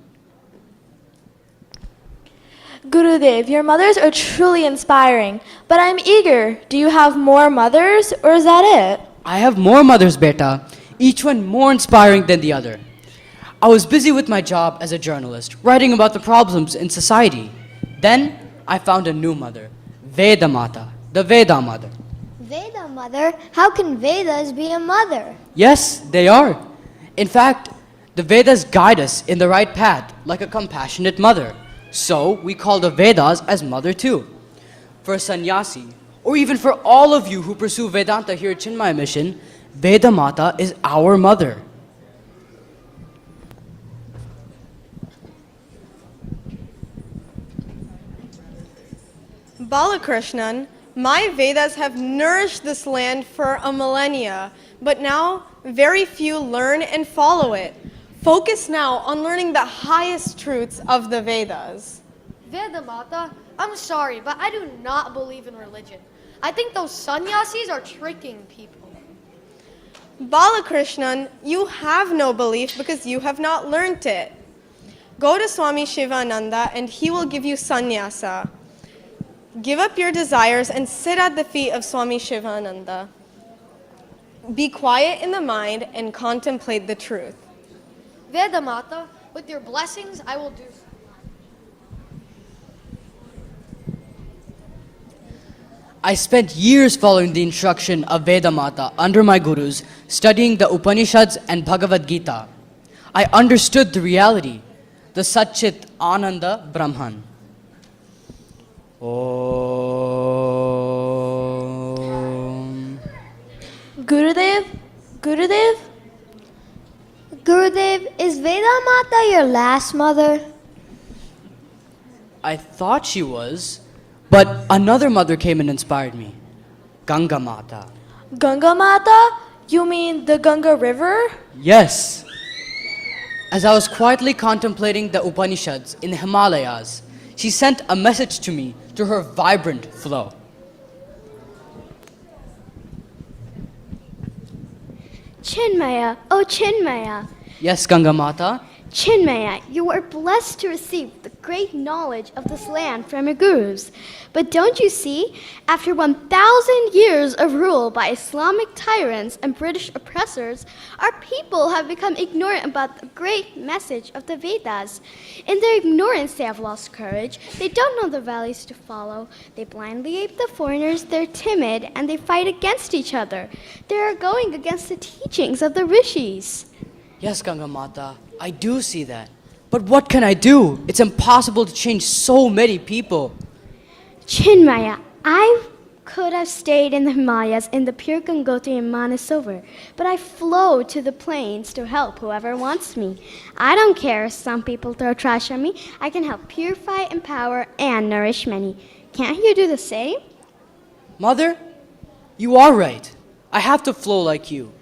Gurudev, your mothers are truly inspiring, but I'm eager. Do you have more mothers, or is that it? I have more mothers, beta, each one more inspiring than the other. I was busy with my job as a journalist, writing about the problems in society. Then, I found a new mother, Veda Mata, the Veda mother. Veda mother? How can Vedas be a mother? Yes, they are. In fact, the Vedas guide us in the right path like a compassionate mother. So, we call the Vedas as mother too. For a sannyasi, or even for all of you who pursue Vedanta here at Chinmaya Mission, Veda Mata is our mother. Balakrishnan, my Vedas have nourished this land for a millennia, but now very few learn and follow it. Focus now on learning the highest truths of the Vedas. Veda Mata, I'm sorry, but I do not believe in religion. I think those sannyasis are tricking people. Balakrishnan, you have no belief because you have not learnt it. Go to Swami Shivananda and he will give you sannyasa. Give up your desires and sit at the feet of Swami Shivananda. Be quiet in the mind and contemplate the truth. Veda Mata, with your blessings, I will do so. I spent years following the instruction of Veda Mata under my gurus, studying the Upanishads and Bhagavad Gita. I understood the reality, the Satchit Ananda Brahman. Om. Gurudev? Gurudev? Gurudev, is Veda Mata your last mother? I thought she was, but another mother came and inspired me, Ganga Mata. Ganga Mata? You mean the Ganga River? Yes. As I was quietly contemplating the Upanishads in the Himalayas, she sent a message to me through her vibrant flow. Chinmaya, oh Chinmaya. Yes, Ganga Mata. Chinmaya, you are blessed to receive the great knowledge of this land from your gurus. But don't you see, after 1,000 years of rule by Islamic tyrants and British oppressors, our people have become ignorant about the great message of the Vedas. In their ignorance, they have lost courage. They don't know the values to follow. They blindly ape the foreigners, they're timid, and they fight against each other. They are going against the teachings of the rishis. Yes, Ganga Mata, I do see that. But what can I do? It's impossible to change so many people. Chinmaya, I could have stayed in the Himalayas in the pure Gangotri and Manasovar, but I flow to the plains to help whoever wants me. I don't care if some people throw trash on me. I can help purify, empower, and nourish many. Can't you do the same? Mother, you are right. I have to flow like you.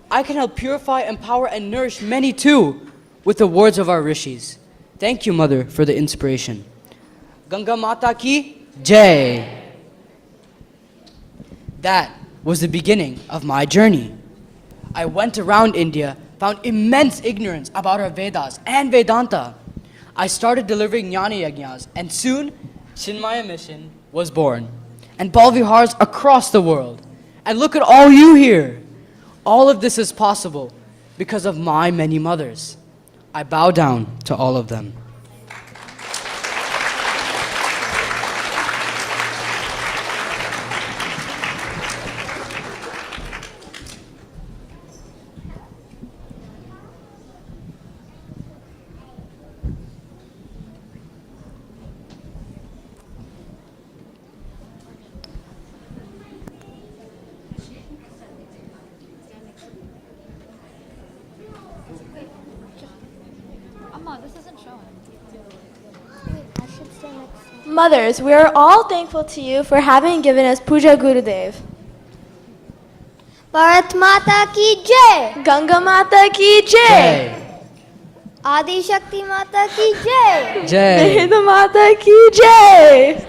I can help purify, empower, and nourish many too, with the words of our rishis. Thank you, Mother, for the inspiration. Ganga Mata ki Jai. That was the beginning of my journey. I went around India, found immense ignorance about our Vedas and Vedanta. I started delivering Jnana Yajnas, and soon Chinmaya Mission was born, and Balvihars across the world. And look at all you here. All of this is possible because of my many mothers. I bow down to all of them. Mothers, we are all thankful to you for having given us Puja Gurudev. Bharat Mata ki Jai! Ganga Mata ki Jai! Adi Shakti Mata ki Jai! Jai. Veda Mata ki Jai!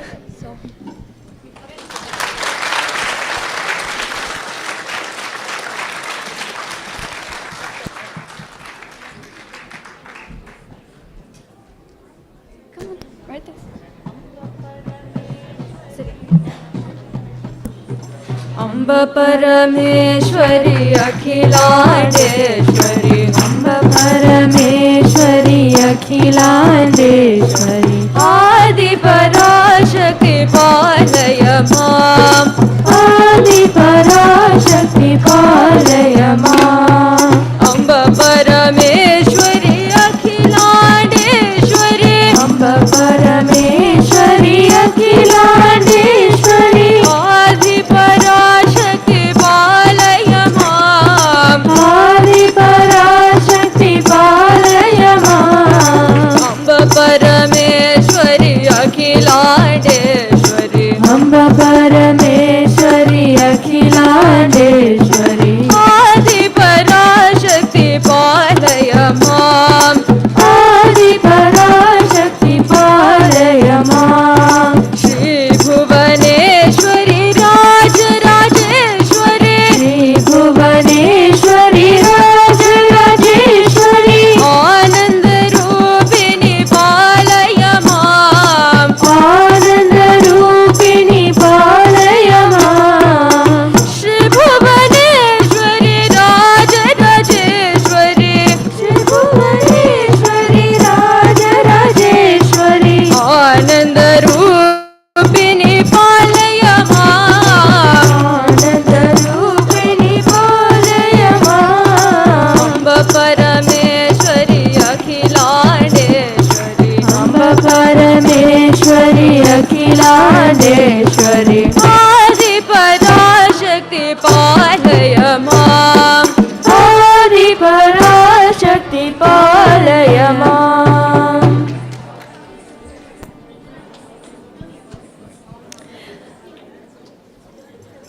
अम्ब परमेश्वरी अखिलांडेश्वरी अम्ब परमेश्वरी अखिलांडेश्वरी आदि पराशक्ति पालय माम् आदि पराशक्ति पालय माम् अम्ब परमेश्वरी अखिलांडेश्वरी अम्ब परमेश्वरी अखिलांडेश्वरी आदि पराशक्ति पालय माम् आदि पराशक्ति पालय माम् अम्ब परमेश्वरी अखिलांडेश्वरी अम्ब परमेश्वरी अखिलांडेश्वरी आदि पराशक्ति पालय माम् आदि पराशक्ति पालय माम् श्री भुवनेश्वरी राजराजेश्वरी श्री भुवनेश्वरी राजराजेश्वरी आनंद रूपिणी पालय माम् आनंद रूपिणी पालय माम् श्री भुवनेश्वरी राजराजेश्वरी श्री भुवनेश्वरी राजराजेश्वरी आनंद रूपिणी पालय माम् आनंद रूपिणी पालय माम् अम्ब परमेश्वरी अखिलांडेश्वरी अम्ब परमेश्वरी अखिलांडेश्वरी आदि पराशक्ति पालय माम् आदि पराशक्ति पालय माम्.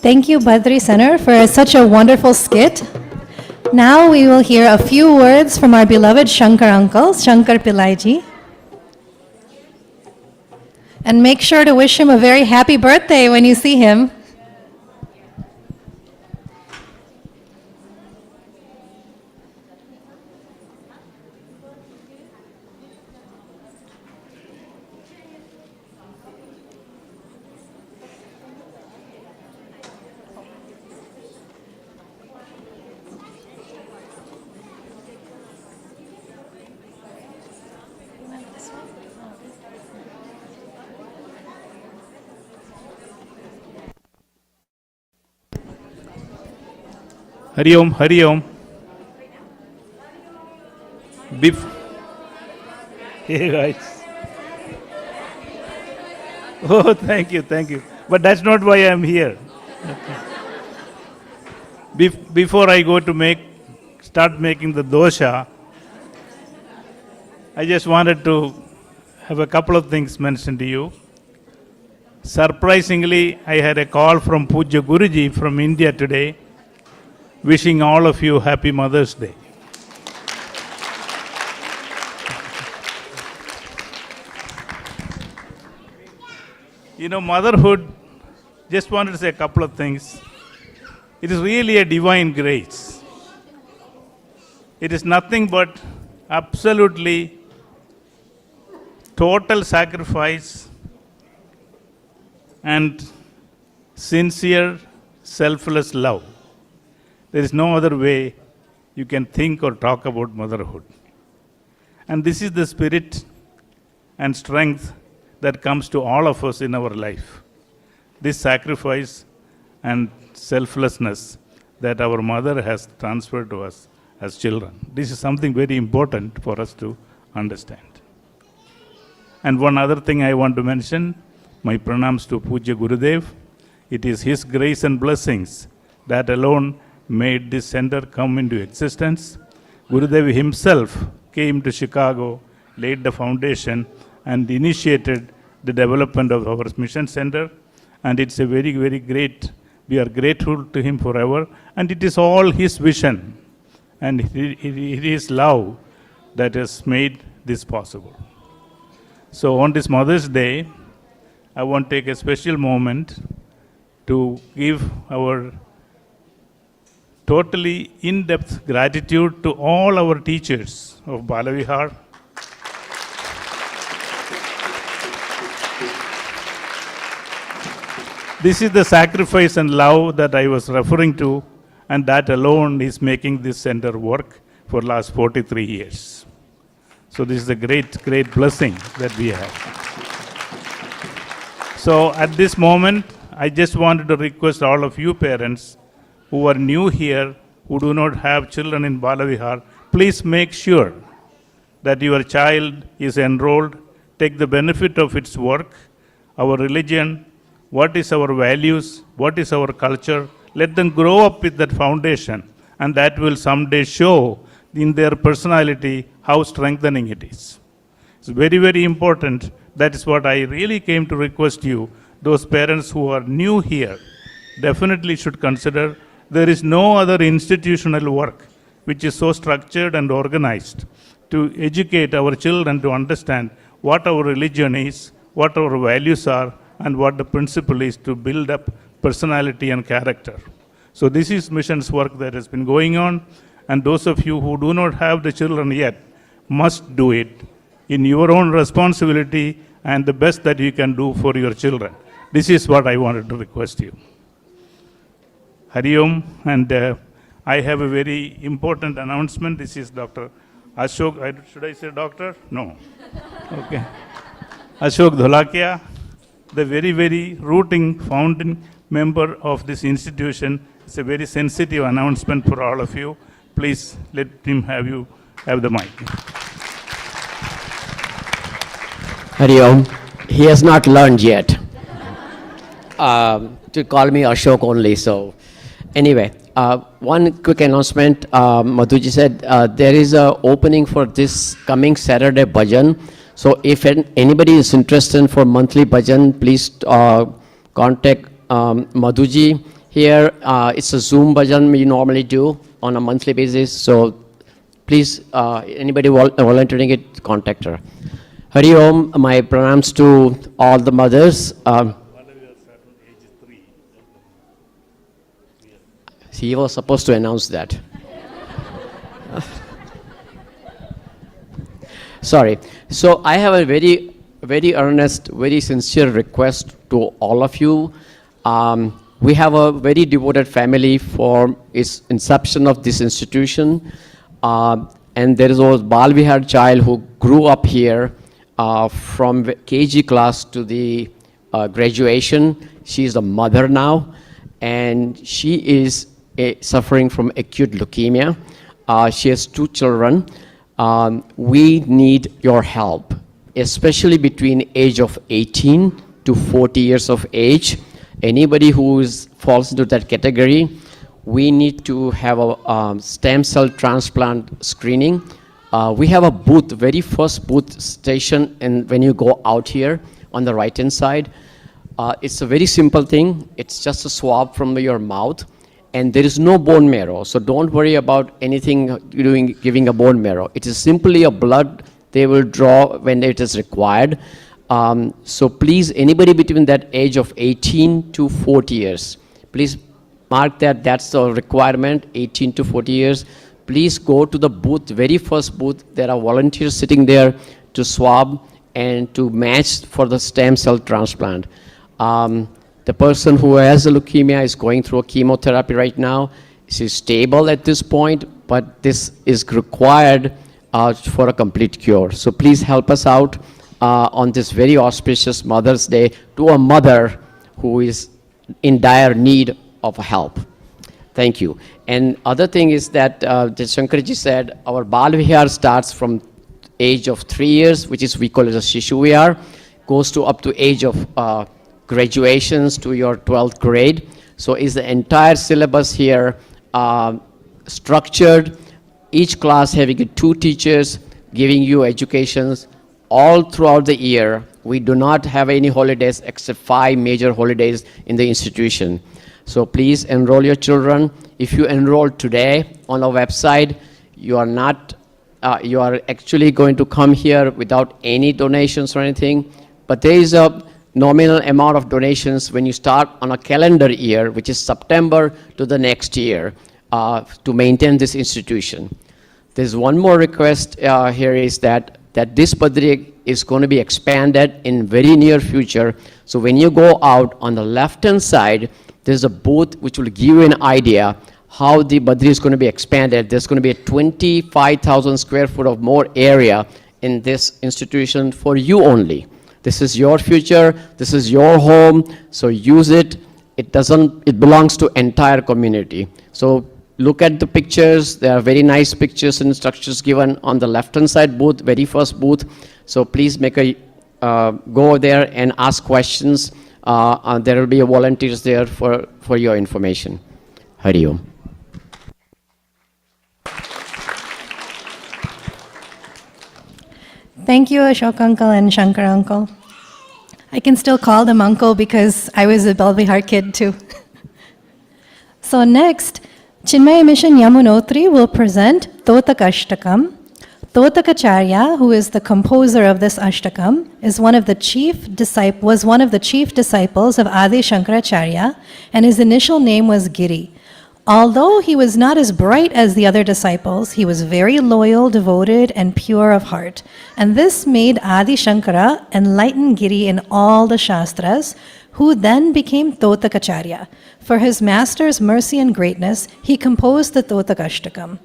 Thank you, Badri Center, for such a wonderful skit. Now we will hear a few words from our beloved Shankar uncle, Shankar Pillaiji. And make sure to wish him a very happy birthday when you see him. Hari Om, Hari Om. Hey guys. Oh, thank you, thank you. But that's not why I'm here. Before I go to start making the dosha, I just wanted to have a couple of things mentioned to you. Surprisingly, I had a call from Puja Guruji from India today, wishing all of you happy Mother's Day. You know, motherhood, just wanted to say a couple of things. It is really a divine grace. It is nothing but absolutely total sacrifice and sincere, selfless love. There is no other way you can think or talk about motherhood. And this is the spirit and strength that comes to all of us in our life. This sacrifice and selflessness that our mother has transferred to us as children. This is something very important for us to understand. And one other thing I want to mention, my pranams to Puja Gurudev. It is his grace and blessings that alone made this center come into existence. Gurudev himself came to Chicago, laid the foundation, and initiated the development of our mission center. And it's a very, very great, we are grateful to him forever. And it is all his vision and it is love that has made this possible. So on this Mother's Day, I want to take a special moment to give our totally in-depth gratitude to all our teachers of Balavihar. This is the sacrifice and love that I was referring to, and that alone is making this center work for last 43 years. So this is a great, great blessing that we have. So at this moment, I just wanted to request all of you parents who are new here, who do not have children in Balavihar, please make sure that your child is enrolled, take the benefit of its work, our religion, what is our values, what is our culture. Let them grow up with that foundation, and that will someday show in their personality how strengthening it is. It's very, very important. That is what I really came to request you. Those parents who are new here definitely should consider there is no other institutional work which is so structured and organized to educate our children to understand what our religion is, what our values are, and what the principle is to build up personality and character. So this is missions work that has been going on, and those of you who do not have the children yet must do it in your own responsibility and the best that you can do for your children. This is what I wanted to request you. Hari Om, and I have a very important announcement. This is Dr. Ashok, should I say doctor? No. Okay. Ashok Dholakia, the very, very rooting, founding member of this institution. It's a very sensitive announcement for all of you. Please let him have the mic. Hari Om. He has not learned yet to call me Ashok only. So anyway, one quick announcement. Madhuji said there is an opening for this coming Saturday bhajan. So if anybody is interested for monthly bhajan, please contact Madhuji here. It's a Zoom bhajan we normally do on a monthly basis. So please, anybody volunteering it, contact her. Hari Om, my pranams to all the mothers. He was supposed to announce that. Sorry. So I have a very, very earnest, very sincere request to all of you. We have a very devoted family for its inception of this institution. And there is a Bal Vihar child who grew up here from KG class to the graduation. She is a mother now, and she is suffering from acute leukemia. She has 2 children. We need your help, especially between age of 18 to 40 years of age. Anybody who falls into that category, we need to have a stem cell transplant screening. We have a booth, very first booth station, and when you go out here on the right hand side, it's a very simple thing. It's just a swab from your mouth, and there is no bone marrow. So don't worry about anything giving a bone marrow. It is simply a blood they will draw when it is required. So please, anybody between that age of 18 to 40 years, please mark that that's the requirement, 18 to 40 years. Please go to the booth, very first booth. There are volunteers sitting there to swab and to match for the stem cell transplant. The person who has a leukemia is going through a chemotherapy right now. She's stable at this point, but this is required for a complete cure. So please help us out on this very auspicious Mother's Day to a mother who is in dire need of help. Thank you. And other thing is that Shankarji said our Bal Vihar starts from age of 3 years, which is we call it a Shishu Vihar, goes to up to age of graduations to your 12th grade. So is the entire syllabus here structured, each class having 2 teachers giving you educations all throughout the year We do not have any holidays except 5 major holidays in the institution. So please enroll your children. If you enroll today on our website, you are not, you are actually going to come here without any donations or anything. But there is a nominal amount of donations when you start on a calendar year, which is September to the next year, to maintain this institution. There's one more request here is that this Badri is going to be expanded in very near future. So when you go out on the left-hand side, there's a booth which will give you an idea how the Badri is going to be expanded. There's going to be a 25,000 square foot of more area in this institution for you only. This is your future. This is your home. So use it. It belongs to entire community. So look at the pictures. There are very nice pictures and instructions given on the left-hand side booth, very first booth. So please go there and ask questions. There will be volunteers there for your information. Hari Om. Thank you, Ashok uncle and Shankar uncle. I can still call them uncle because I was a Belvihar kid too. So next, Chinmaya Mission Yamunotri will present Totak Ashtakam. Totakacharya, who is the composer of this Ashtakam, was one of the chief disciples of Adi Shankaracharya, and his initial name was Giri. Although he was not as bright as the other disciples, he was very loyal, devoted, and pure of heart. And this made Adi Shankara enlighten Giri in all the Shastras, who then became Totakacharya. For his master's mercy and greatness, he composed the Totakashtakam.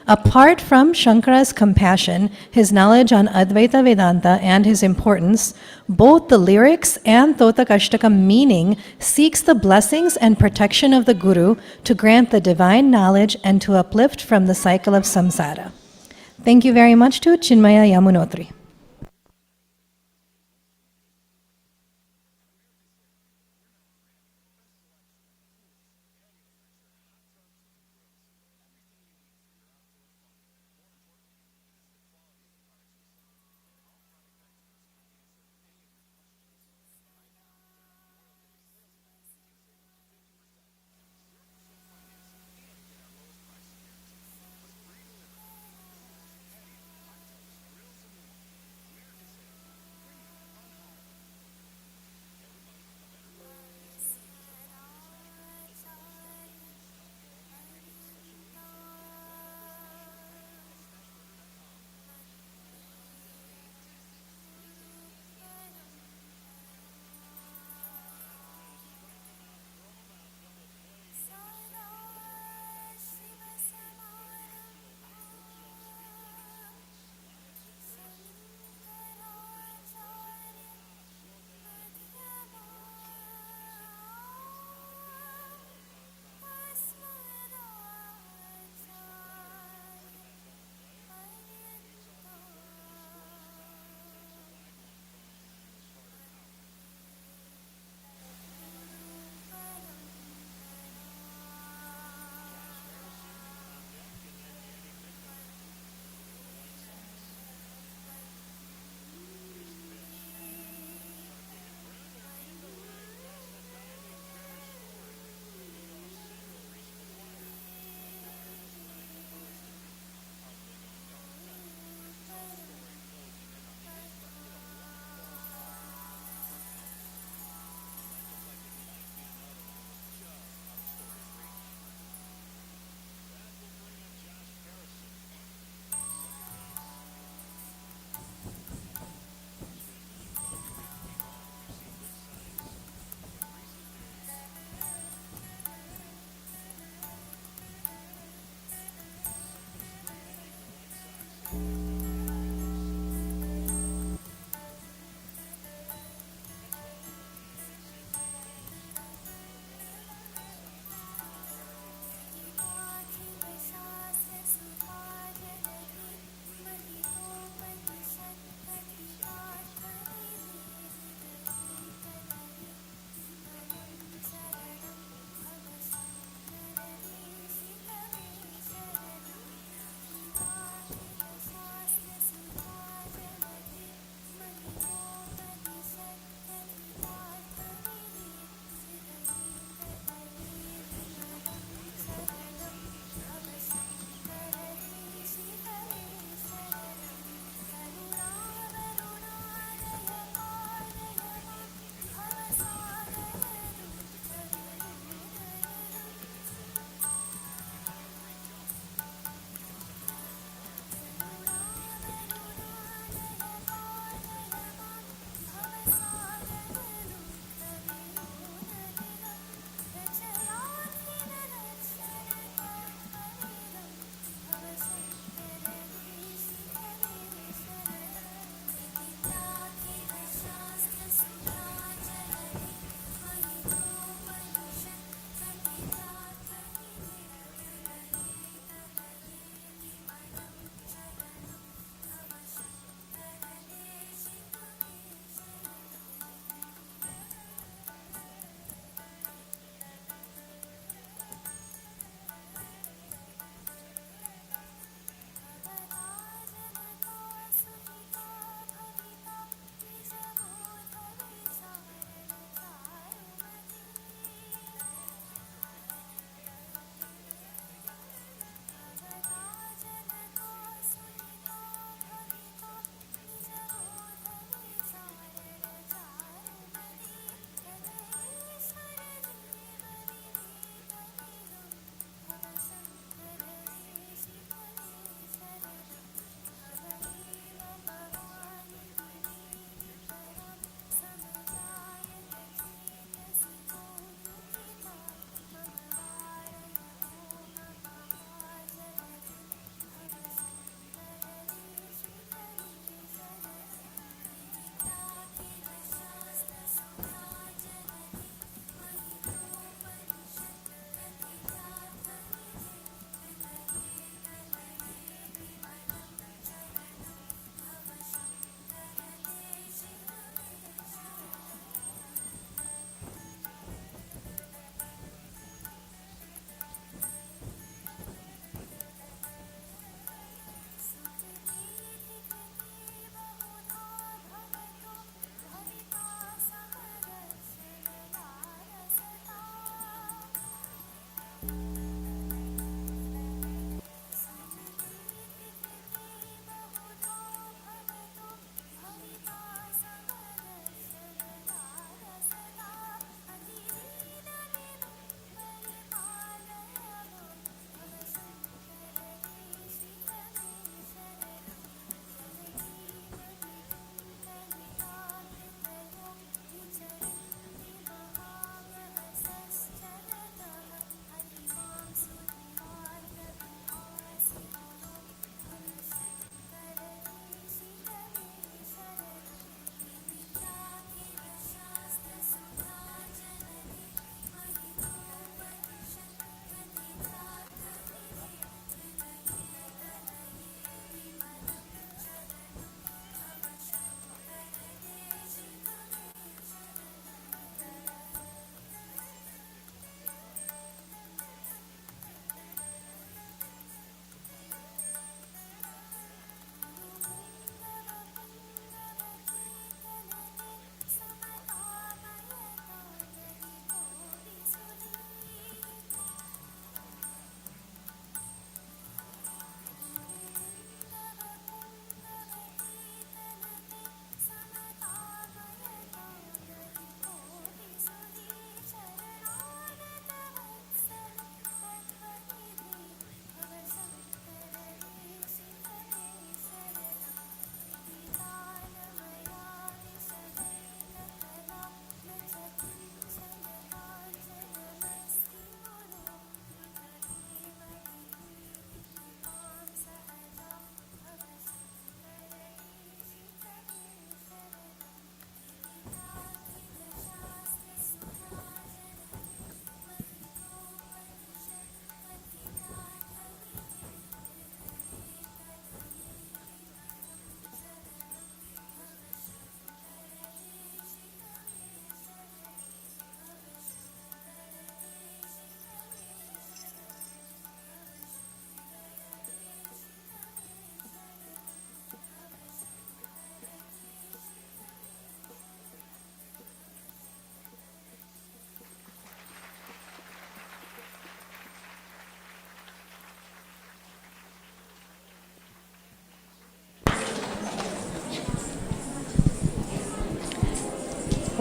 Apart from Shankara's compassion, his knowledge on Advaita Vedanta, and his importance, both the lyrics and Totakashtakam meaning seeks the blessings and protection of the Guru to grant the divine knowledge and to uplift from the cycle of samsara. Thank you very much to Chinmaya Yamunotri.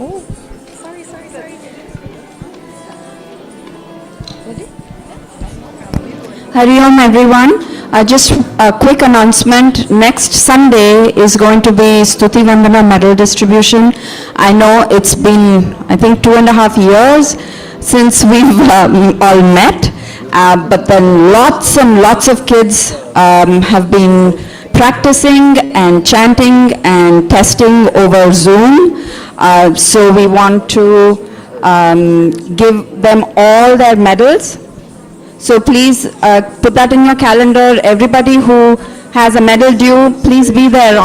Oh, sorry. Hari Om everyone. Just a quick announcement. Next Sunday is going to be Stuti Vandana medal distribution. I know it's been, I think, 2.5 years since we've all met, but then lots and lots of kids have been practicing and chanting and testing over Zoom. So we want to give them all their medals. So please put that in your calendar. Everybody who has a medal due, please be there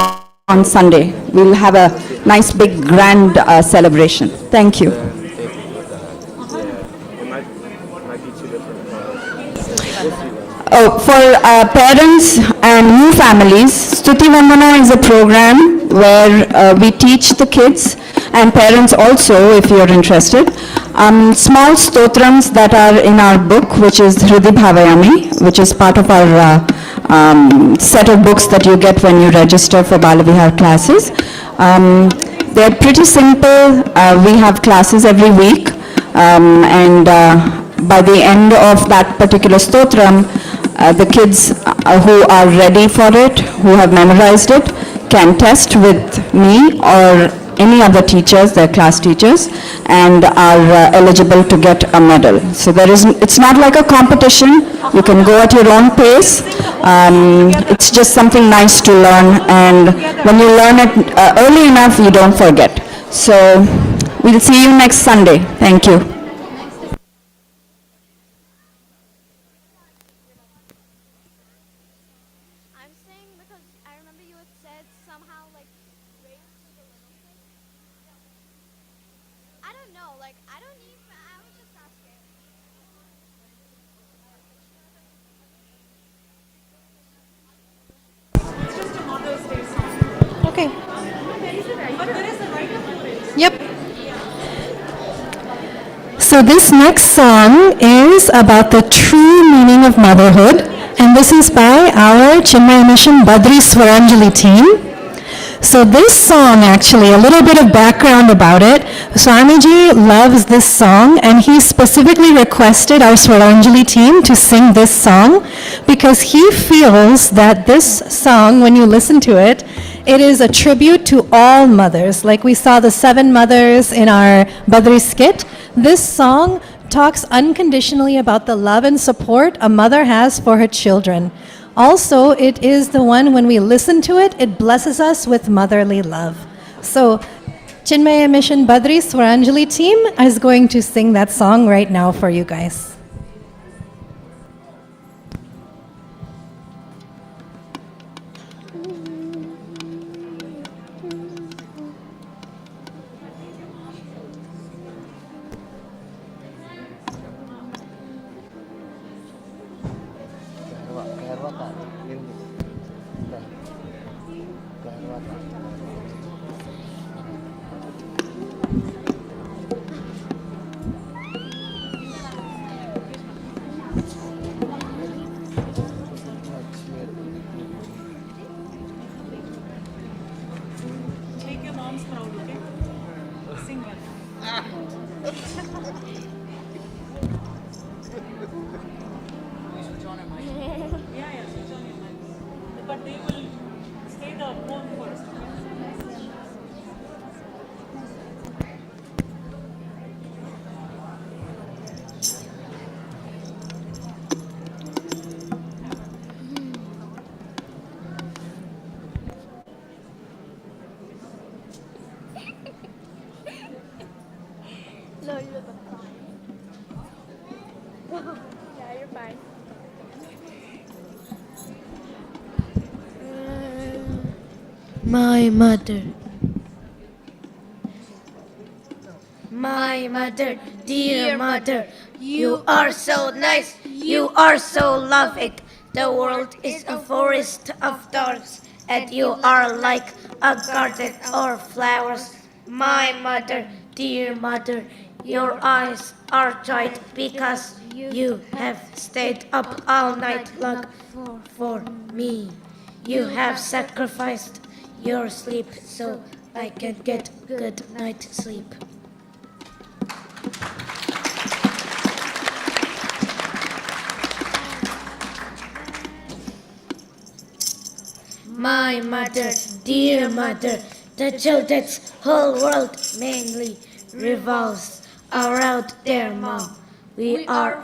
on Sunday. We'll have a nice big grand celebration. Thank you. Oh, for parents and new families, Stuti Vandana is a program where we teach the kids and parents also, if you're interested, small stotrams that are in our book, which is Hridi Bhavayami, which is part of our set of books that you get when you register for Balavihar classes. They're pretty simple. We have classes every week, and by the end of that particular stotram, the kids who are ready for it, who have memorized it, can test with me or any other teachers, their class teachers, and are eligible to get a medal. So it's not like a competition. You can go at your own pace. It's just something nice to learn, and when you learn it early enough, you don't forget. So we'll see you next Sunday. Thank you. Okay. Yep. So this next song is about the true meaning of motherhood, and this is by our Chinmaya Mission Badri Swaranjali team. So this song, actually, a little bit of background about it. Swamiji loves this song, and he specifically requested our Swaranjali team to sing this song because he feels that this song, when you listen to it, it is a tribute to all mothers. Like we saw the 7 mothers in our Badri skit. This song talks unconditionally about the love and support a mother has for her children. Also, it is the one, when we listen to it, it blesses us with motherly love. So, Chinmaya Mission Badri Swaranjali team is going to sing that song right now for you guys. No, you're the fine. Yeah, you're fine. My mother. My mother, dear mother, you are so nice, you are so loving. The world is a forest of thorns, and you are like a garden of flowers. My mother, dear mother, your eyes are tight because you have stayed up all night long for me. You have sacrificed your sleep so I can get good night's sleep. My mother, dear mother, the children's whole world mainly revolves around their mom. We are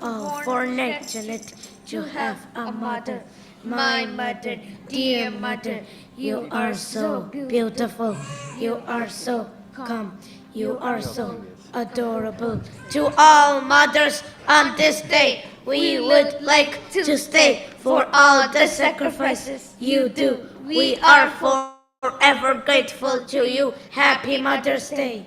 all fortunate to have a mother. My mother, dear mother, you are so beautiful. You are so calm. You are so adorable. To all mothers on this day, we would like to stay for all the sacrifices you do. We are forever grateful to you. Happy Mother's Day.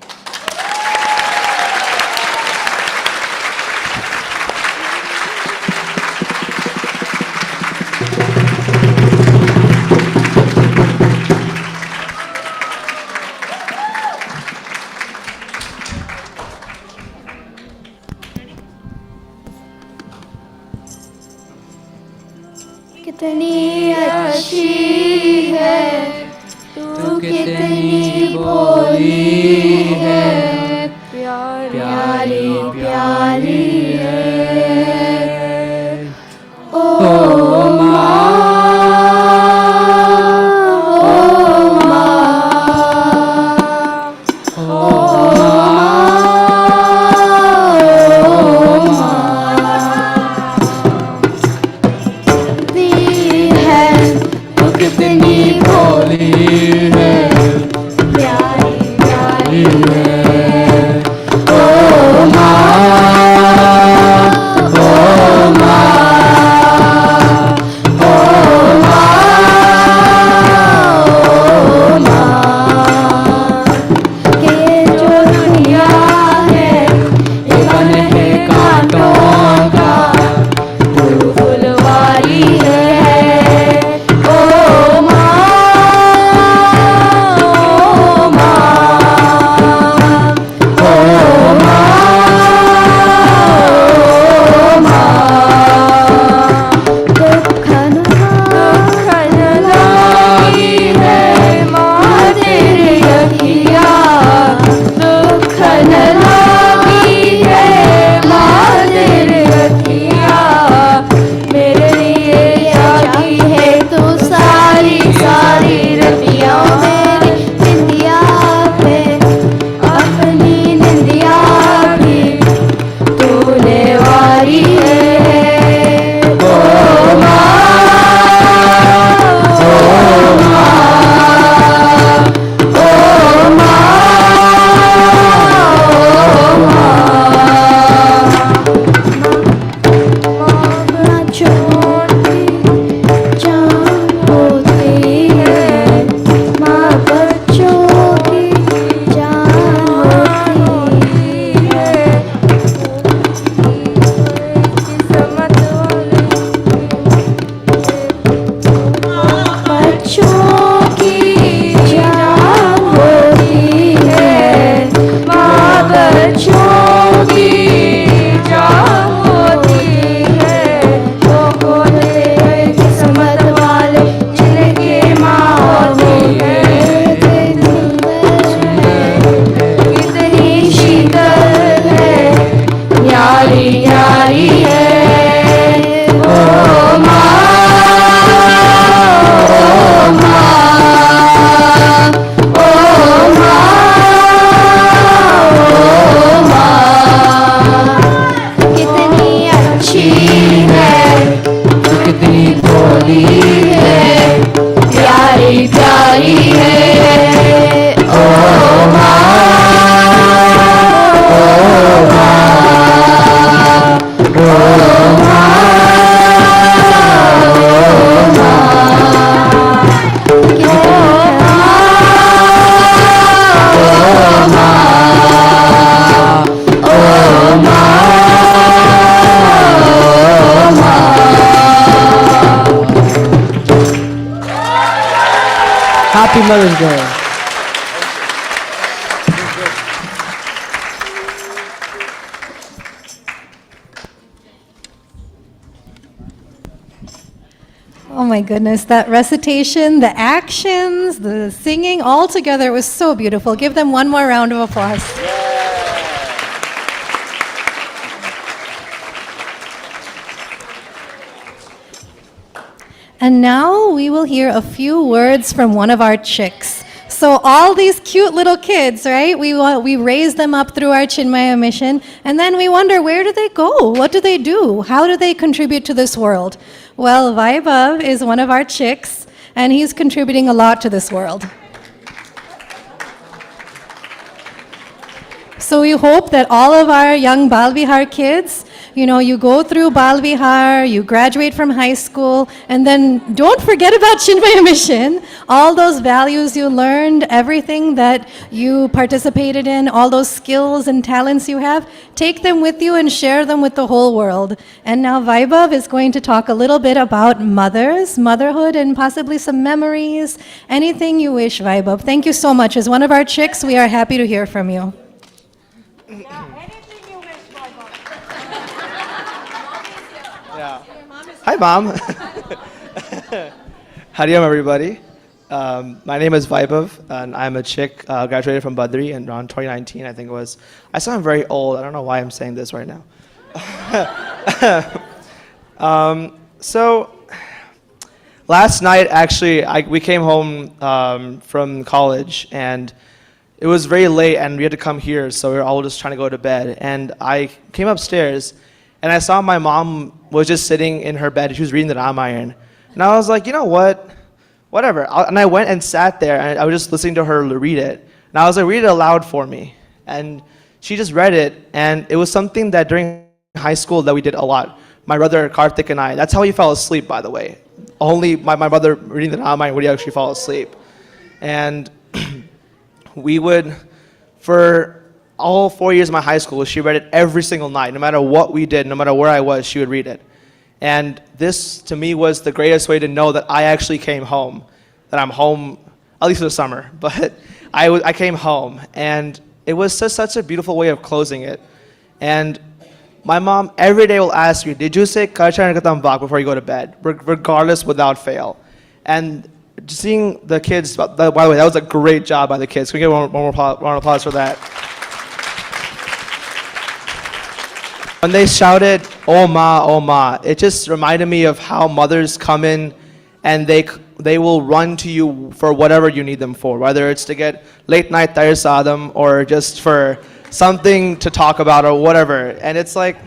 कितनी अच्छी है तू कितनी भोली है प्यारी प्यारी है ओ Happy Mother's Day. Oh my goodness, that recitation, the actions, the singing, all together was so beautiful. Give them one more round of applause. And now we will hear a few words from one of our chicks. So all these cute little kids, right? We raise them up through our Chinmaya mission, and then we wonder, where do they go? What do they do? How do they contribute to this world? Well, Vaibhav is one of our chicks, and he's contributing a lot to this world. So we hope that all of our young Bal Vihar kids, you go through Bal Vihar, you graduate from high school, and then don't forget about Chinmaya Mission. All those values you learned, everything that you participated in, all those skills and talents you have, take them with you and share them with the whole world. And now Vaibhav is going to talk a little bit about mothers, motherhood, and possibly some memories. Anything you wish, Vaibhav. Thank you so much. As one of our chicks, we are happy to hear from you. Hi, Mom. Howdy, everybody. My name is Vaibhav, and I'm a chick, graduated from Badri in around 2019, I think it was. I sound very old. I don't know why I'm saying this right now. So, last night, actually, we came home from college, and it was very late, and we had to come here, so we were all just trying to go to bed. And I came upstairs, and I saw my mom was just sitting in her bed. She was reading the Ramayana. And I was like, you know what? Whatever. And I went and sat there, and I was just listening to her read it. And I was like, read it aloud for me. And she just read it, and it was something that during high school that we did a lot. My brother Karthik and I, that's how he fell asleep, by the way. Only my brother reading the Ramayana would he actually fall asleep. And we would, for all 4 years of my high school, she read it every single night. No matter what we did, no matter where I was, she would read it. And this, to me, was the greatest way to know that I actually came home, that I'm home, at least for the summer. But I came home, and it was just such a beautiful way of closing it. And my mom every day will ask me, did you say Karchan Katam Bak before you go to bed? Regardless, without fail. And seeing the kids, by the way, that was a great job by the kids. Can we get one more round of applause for that? When they shouted, "Oh ma, oh ma," it just reminded me of how mothers come in and they will run to you for whatever you need them for, whether it's to get late night tayar sadam or just for something to talk about or whatever. And it's like,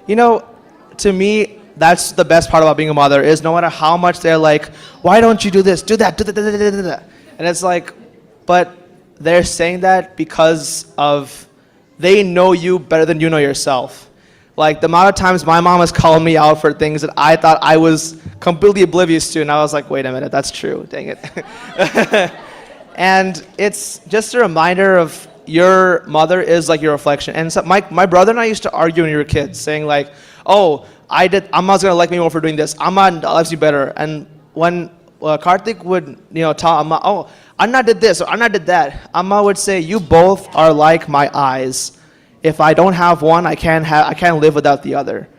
to me, that's the best part about being a mother is no matter how much they're like, why don't you do this, do that, do that. And it's like, but they're saying that because of they know you better than you know yourself. Like the amount of times my mom has called me out for things that I thought I was completely oblivious to, and I was like, wait a minute, that's true, dang it. And it's just a reminder of your mother is like your reflection. And so my brother and I used to argue when we were kids, saying like, oh, Amma's gonna like me more for doing this, Amma loves you better. And when Karthik would tell Amma, oh, Anna did this or Anna did that, Amma would say, you both are like my eyes. If I don't have one, I can't live without the other.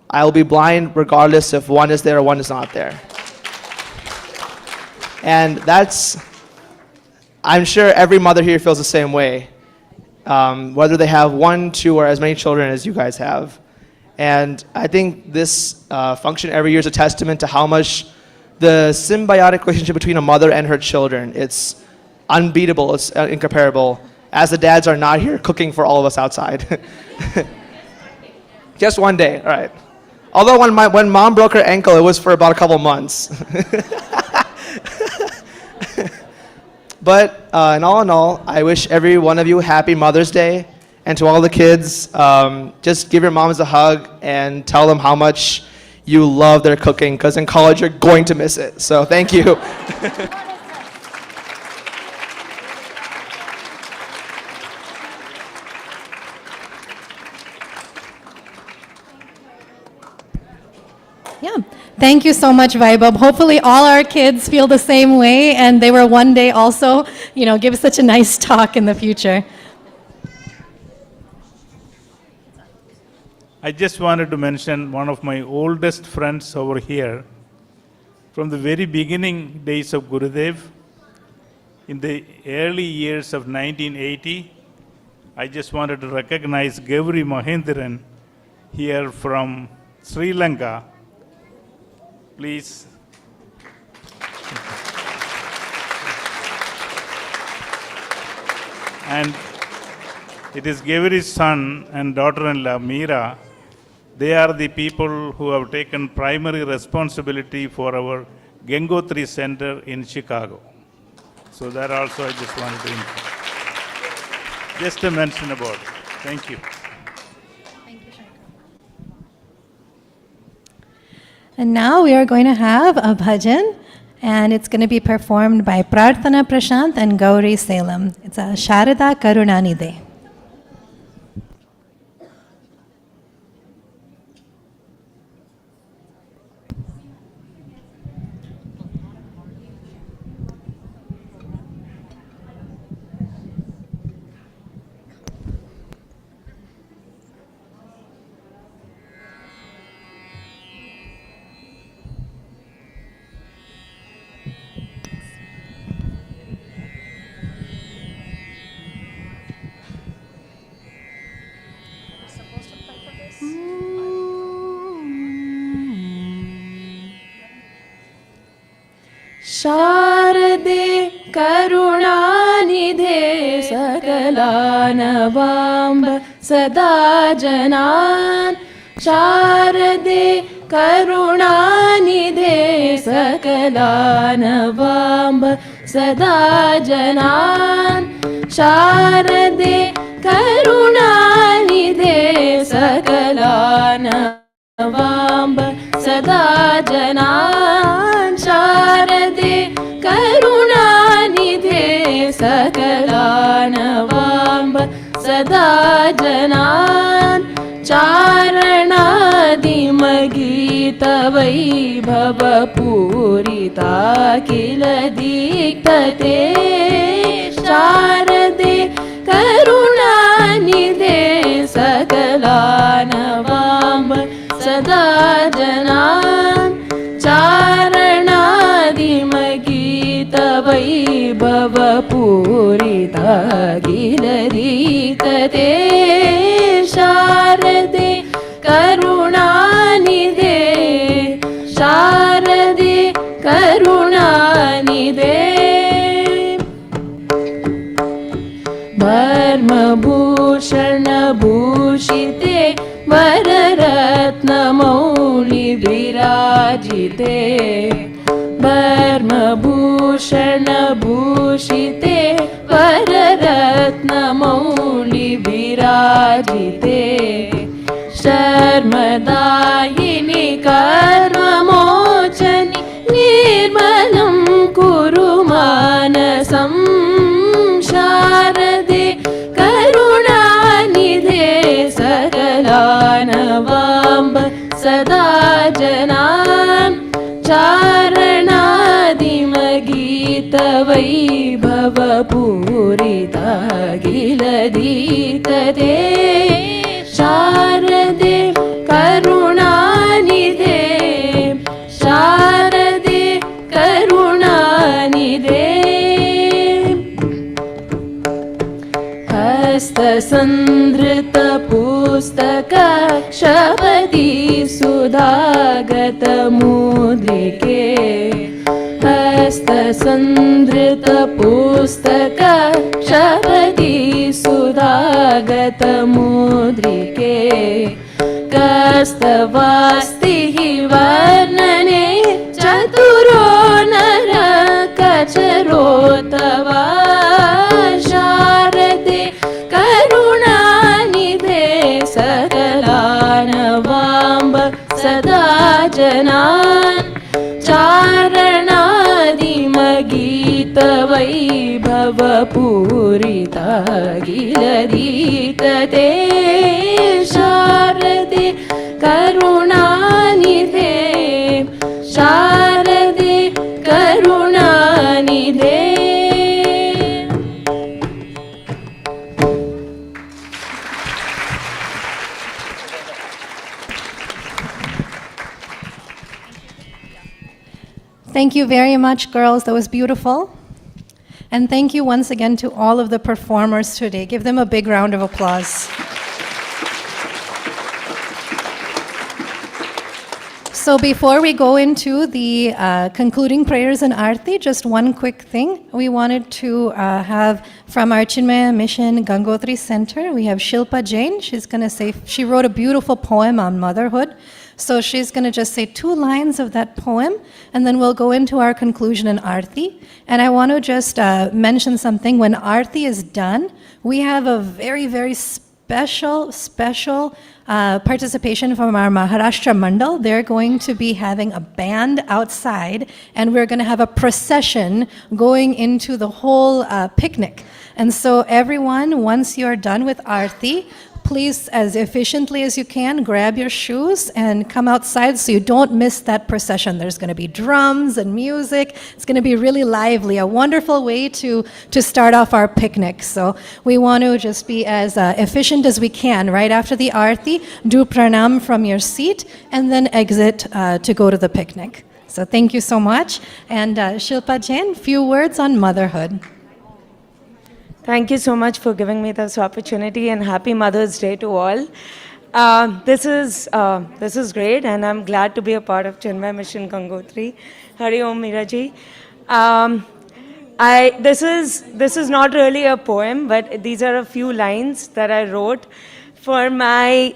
I'll be blind regardless if one is there or one is not there. And I'm sure every mother here feels the same way, whether they have 1, 2, or as many children as you guys have. And I think this function every year is a testament to how much the symbiotic relationship between a mother and her children, it's unbeatable, it's incomparable. As the dads are not here cooking for all of us outside. Just one day, all right. Although when mom broke her ankle, it was for about a couple months. But in all, I wish every one of you happy Mother's Day. And to all the kids, just give your moms a hug and tell them how much you love their cooking, because in college you're going to miss it. So thank you. Yeah. Thank you so much, Vaibhav. Hopefully all our kids feel the same way and they will one day also, give such a nice talk in the future. I just wanted to mention one of my oldest friends over here. From the very beginning days of Gurudev, in the early years of 1980, I just wanted to recognize Gauri Mahendran here from Sri Lanka. Please. And it is Gauri's son and daughter-in-law, Meera. They are the people who have taken primary responsibility for our Gangotri Center in Chicago. So that also I just wanted to just to mention about it. Thank you. And now we are going to have a bhajan, and it's going to be performed by Prarthana Prashant and Gauri Salem. It's a Sharada Karunanide. शारदे करुणानिधे सकलानवाम्ब सदा जनान् शारदे करुणानिधे सकलानवाम्ब सदा जनान् शारदे करुणानिधे सकलानवाम्ब सदा जनान् शारदे करुणानिधे सकलानवाम्ब सदा जनान् चारणादिमगीतवैभवपूरिता किल दीप्तते शारदे करुणानिधे सकलानवाम्ब सदा जनान् चारणादिमगीतवैभवपूरिता गिलरीतते शारदे करुणानिधे शारदे करुणानिधे धर्मभूषणभूषिते वररत्नमौलिविराजिते धर्मभूषणभूषिते वररत्नमौलिविराजिते शर्मदायिनि कर्ममोचनि निर्मलं कुरु मानसं शारदे करुणानिधे सकलानवाम्ब सदा जनान् चारणादिमगीतवैभवपूरिता गिलदीतते शारदे करुणानिधे शारदे करुणानिधे हस्तसंधृतपुस्तक शपथि सुधागतमुद्रिके हस्तसंधृतपुस्तक शपथि सुधागतमुद्रिके कस्तवास्तिः वर्णने चतुरो नरकचरोतवा शारदे करुणानिधे सकलानवाम्ब सदा जनान् चारणादिमगीतवैभवपूरिता गिलदीतते शारदे करुणानिधे शारदे करुणानिधे Thank you very much, girls. That was beautiful. And thank you once again to all of the performers today. Give them a big round of applause. So before we go into the concluding prayers and Aarti, just one quick thing. We wanted to have from our Chinmaya Mission Gangotri Center, we have Shilpa Jain. She's going to say, she wrote a beautiful poem on motherhood. So she's going to just say 2 lines of that poem, and then we'll go into our conclusion and Aarti. And I want to just mention something. When Aarti is done, we have a very, very special participation from our Maharashtra Mandal. They're going to be having a band outside, and we're going to have a procession going into the whole picnic. And so everyone, once you're done with Aarti, please, as efficiently as you can, grab your shoes and come outside so you don't miss that procession. There's going to be drums and music. It's going to be really lively, a wonderful way to start off our picnic. So we want to just be as efficient as we can. Right after the Aarti, do pranam from your seat and then exit to go to the picnic. So thank you so much. And Shilpa Jain, few words on motherhood. Thank you so much for giving me this opportunity, and happy Mother's Day to all. This is great, and I'm glad to be a part of Chinmaya Mission Gangotri. Hari Om Miraji. This is not really a poem, but these are a few lines that I wrote for my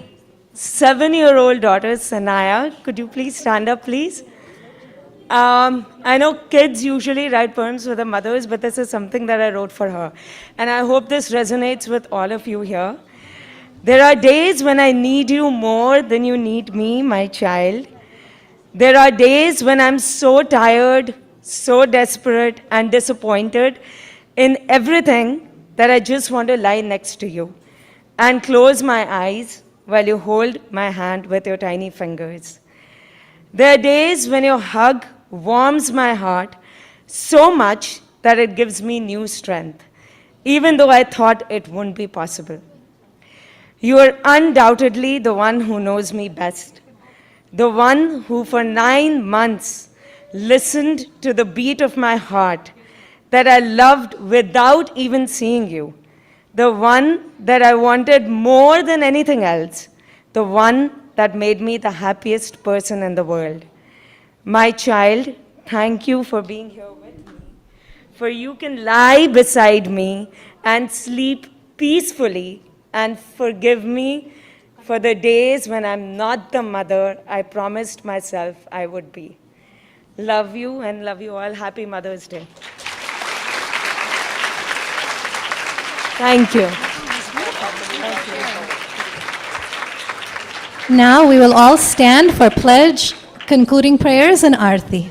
7-year-old daughter Sanaya. Could you please stand up, please? I know kids usually write poems for their mothers, but this is something that I wrote for her. And I hope this resonates with all of you here. There are days when I need you more than you need me, my child. There are days when I'm so tired, so desperate and disappointed in everything that I just want to lie next to you and close my eyes while you hold my hand with your tiny fingers. There are days when your hug warms my heart so much that it gives me new strength, even though I thought it wouldn't be possible. You are undoubtedly the one who knows me best, the one who for 9 months listened to the beat of my heart that I loved without even seeing you, the one that I wanted more than anything else, the one that made me the happiest person in the world. My child, thank you for being here with me, for you can lie beside me and sleep peacefully, and forgive me for the days when I'm not the mother I promised myself I would be. Love you and love you all. Happy Mother's Day. Thank you. Now we will all stand for pledge, concluding prayers, and Aarti.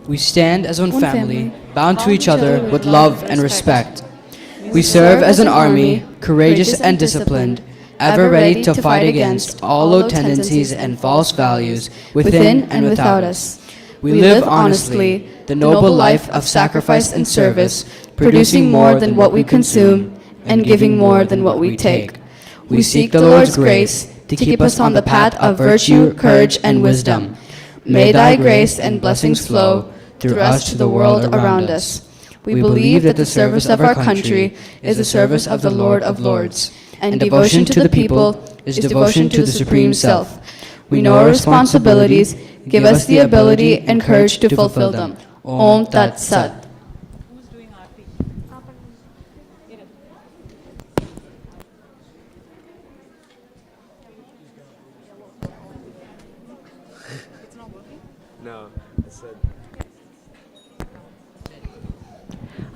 We stand as one family, bound to each other with love and respect. We serve as an army, courageous and disciplined, ever ready to fight against all low tendencies and false values within and without us. We live honestly the noble life of sacrifice and service, producing more than what we consume and giving more than what we take. We seek the Lord's grace to keep us on the path of virtue, courage, and wisdom. May thy grace and blessings flow through us to the world around us. We believe that the service of our country is the service of the Lord of Lords, and devotion to the people is devotion to the Supreme Self. We know our responsibilities. Give us the ability and courage to fulfill them. Om Tat Sat.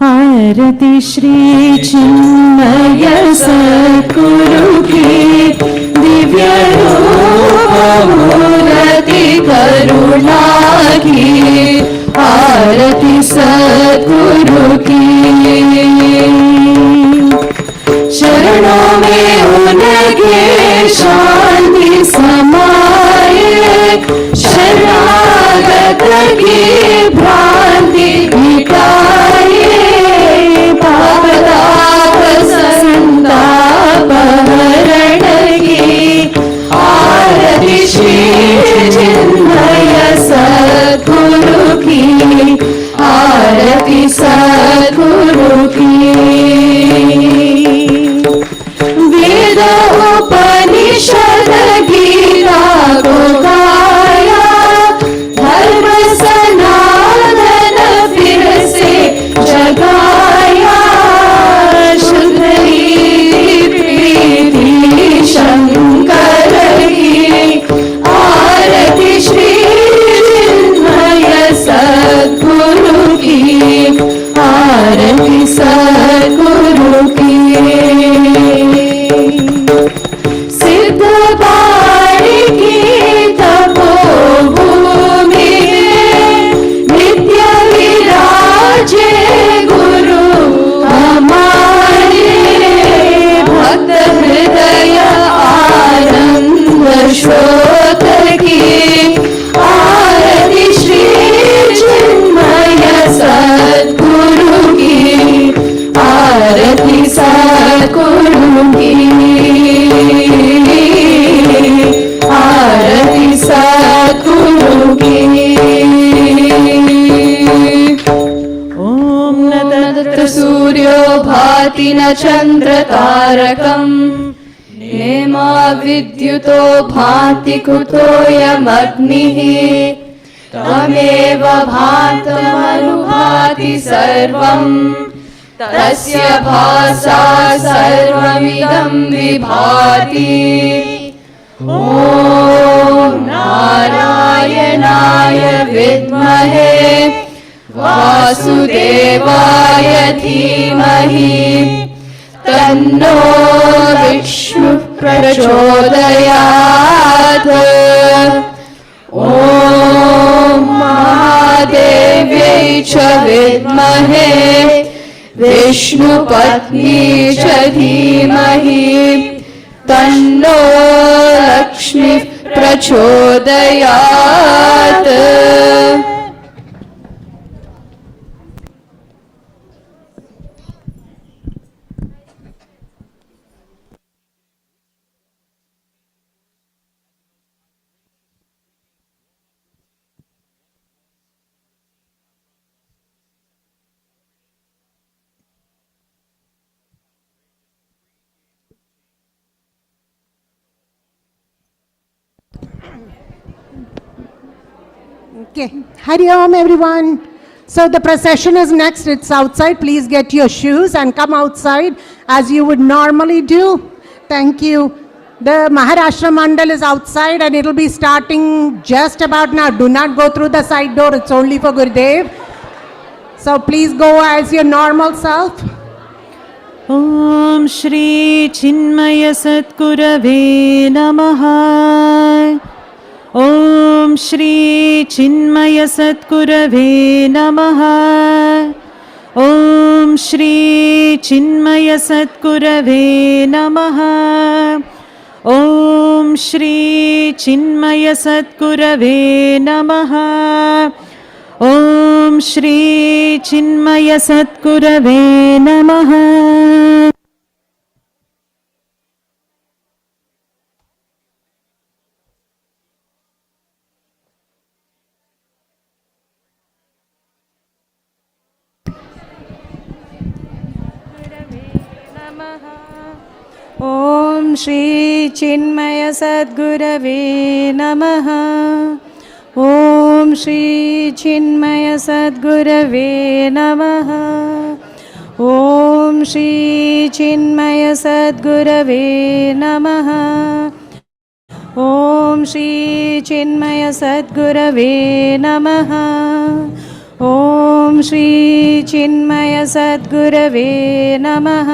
आरती श्री चिन्मय सद्गुरु की दिव्य रूप मूर्ति करुणा की आरती सद्गुरु की शरणों में उनके शांति आरती सद्गुरु की वेद उपनिषद गीता को गाया धर्म सनातन फिर से जगाया शुद्ध प्रीति शंकर की आरती श्री चिन्मय सद्गुरु की आरती सद्गुरु की सिद्ध बाणी की तपोभूमि नित्य विराजे गुरु हमारे भक्त हृदय आनंद श्रोत की आरती श्री चिन्मय सद्गुरु की आरती सद्गुरु की आरती सद्गुरु की ॐ न तत्र सूर्यो भाति न चन्द्र तारकम् नेमा विद्युतो भाति कुतोऽयमग्निः तमेव भान्तमनुभाति सर्वम् तस्य भासा सर्वमिदं विभाति ॐ नारायणाय विद्महे वासुदेवाय धीमहि तन्नो विष्णुः प्रचोदयात् ॐ महादेव्यै च विद्महे विष्णुपत्नी च धीमहि तन्नो लक्ष्मीः प्रचोदयात् Okay, Hari Om everyone. So the procession is next, it's outside. Please get your shoes and come outside as you would normally do. Thank you. The Maharashtra Mandal is outside and it'll be starting just about now. Do not go through the side door, it's only for Gurudev. So please go as your normal self. ॐ श्री चिन्मय सद्गुरवे नमः ॐ श्री चिन्मय सद्गुरवे नमः ॐ श्री चिन्मय सद्गुरवे नमः ॐ श्री चिन्मय सद्गुरवे नमः ॐ श्री चिन्मय सद्गुरवे नमः ॐ श्री चिन्मय सद्गुरवे नमः ॐ श्री चिन्मय सद्गुरवे नमः ॐ श्री चिन्मय सद्गुरवे नमः ॐ श्री चिन्मय सद्गुरवे नमः ॐ श्री चिन्मय सद्गुरवे नमः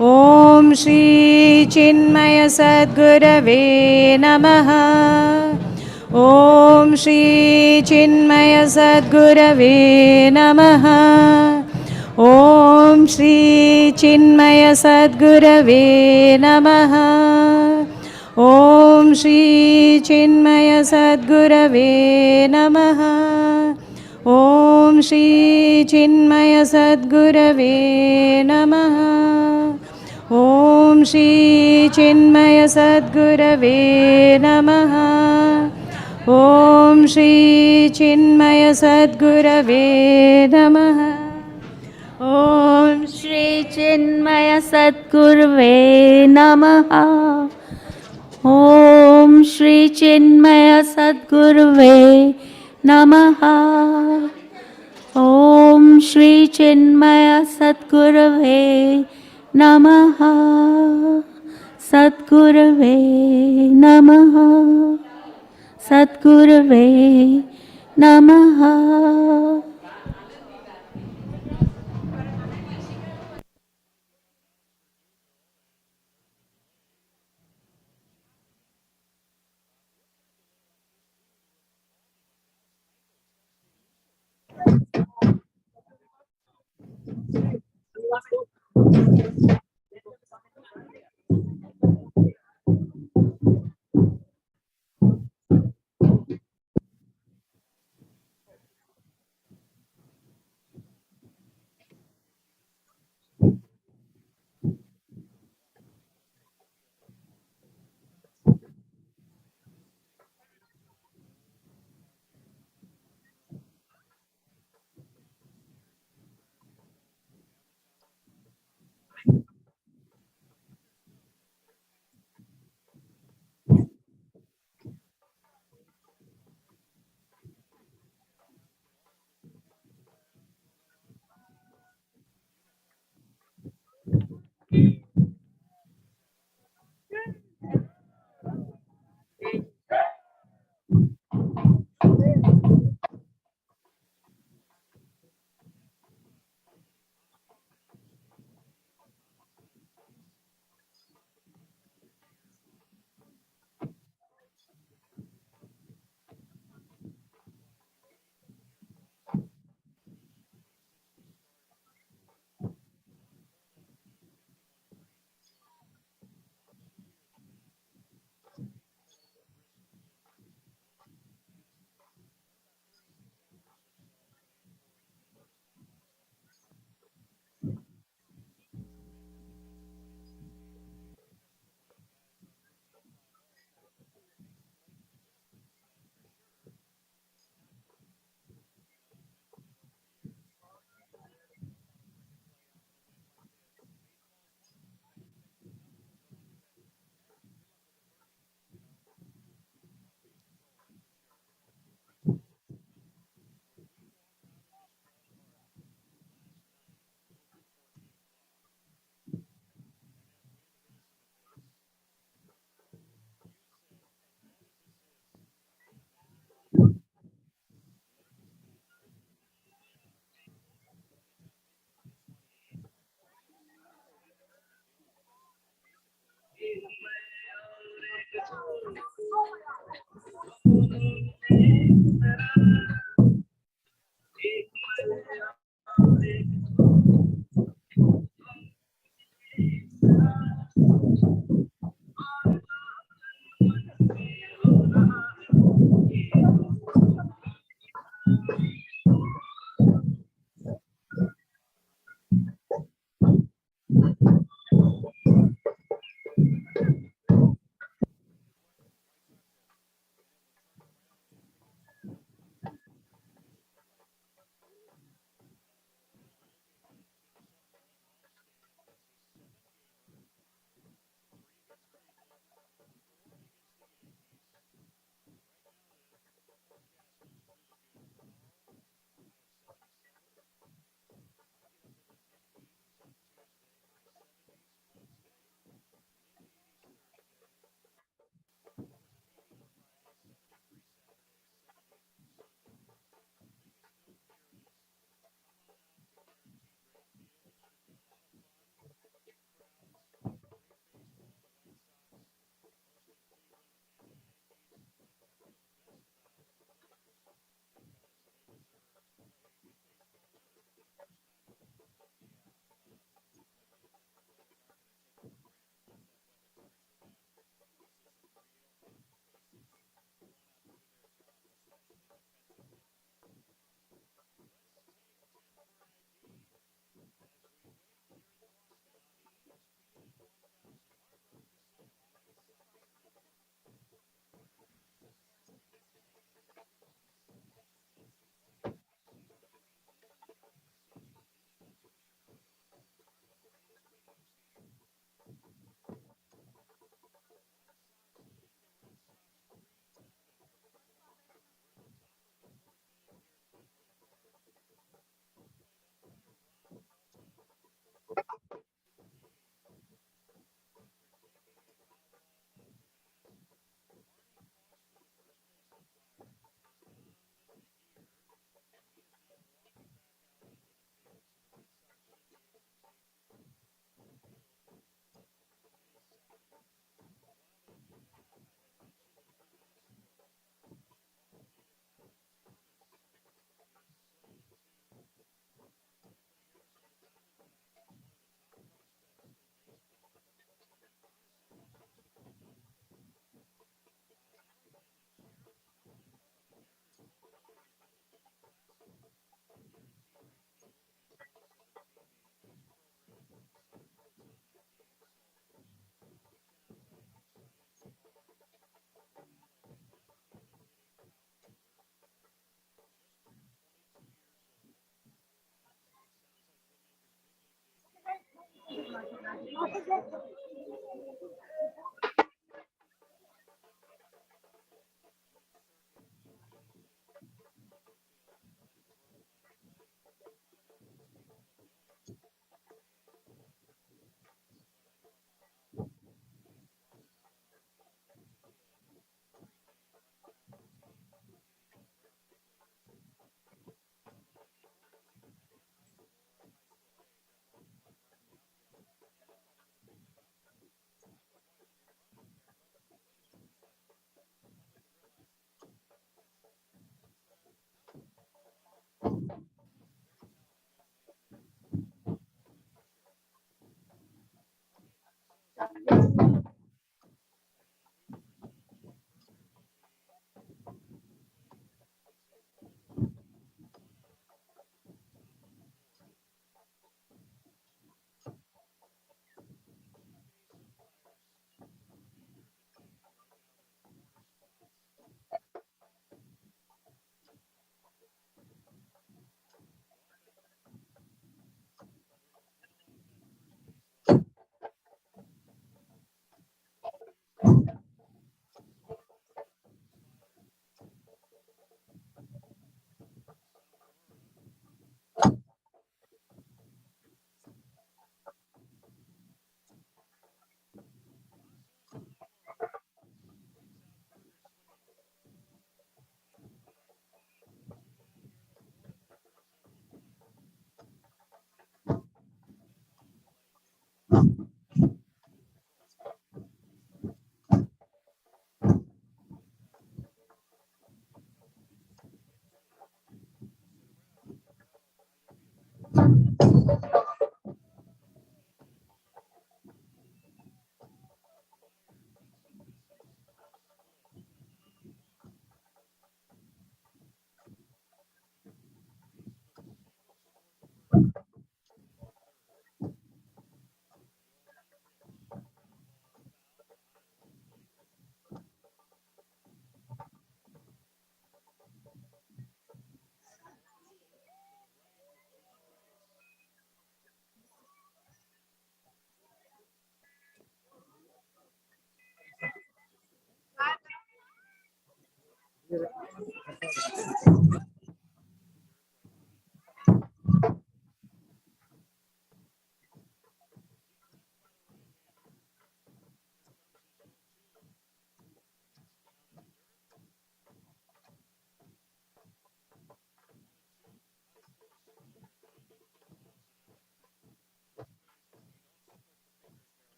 ॐ श्री चिन्मय सद्गुरवे नमः ॐ श्री चिन्मय सद्गुरवे नमः ॐ श्री चिन्मय सद्गुरवे नमः ॐ श्री चिन्मय सद्गुरवे नमः ॐ श्री चिन्मय सद्गुरवे नमः ॐ श्री चिन्मय सद्गुरवे नमः ॐ श्री चिन्मय सद्गुरवे नमः ॐ श्री चिन्मय सद्गुरुवे नमः ॐ श्री चिन्मय सद्गुरुवे नमः ॐ श्री चिन्मय सद्गुरुवे नमः सद्गुरुवे नमः सद्गुरुवे नमः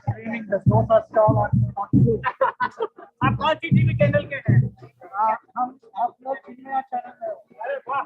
Streaming the sofa stall on आप कौन सी टीवी चैनल के हैं हम आप लोग चिन्मया चैनल में हो अरे वाह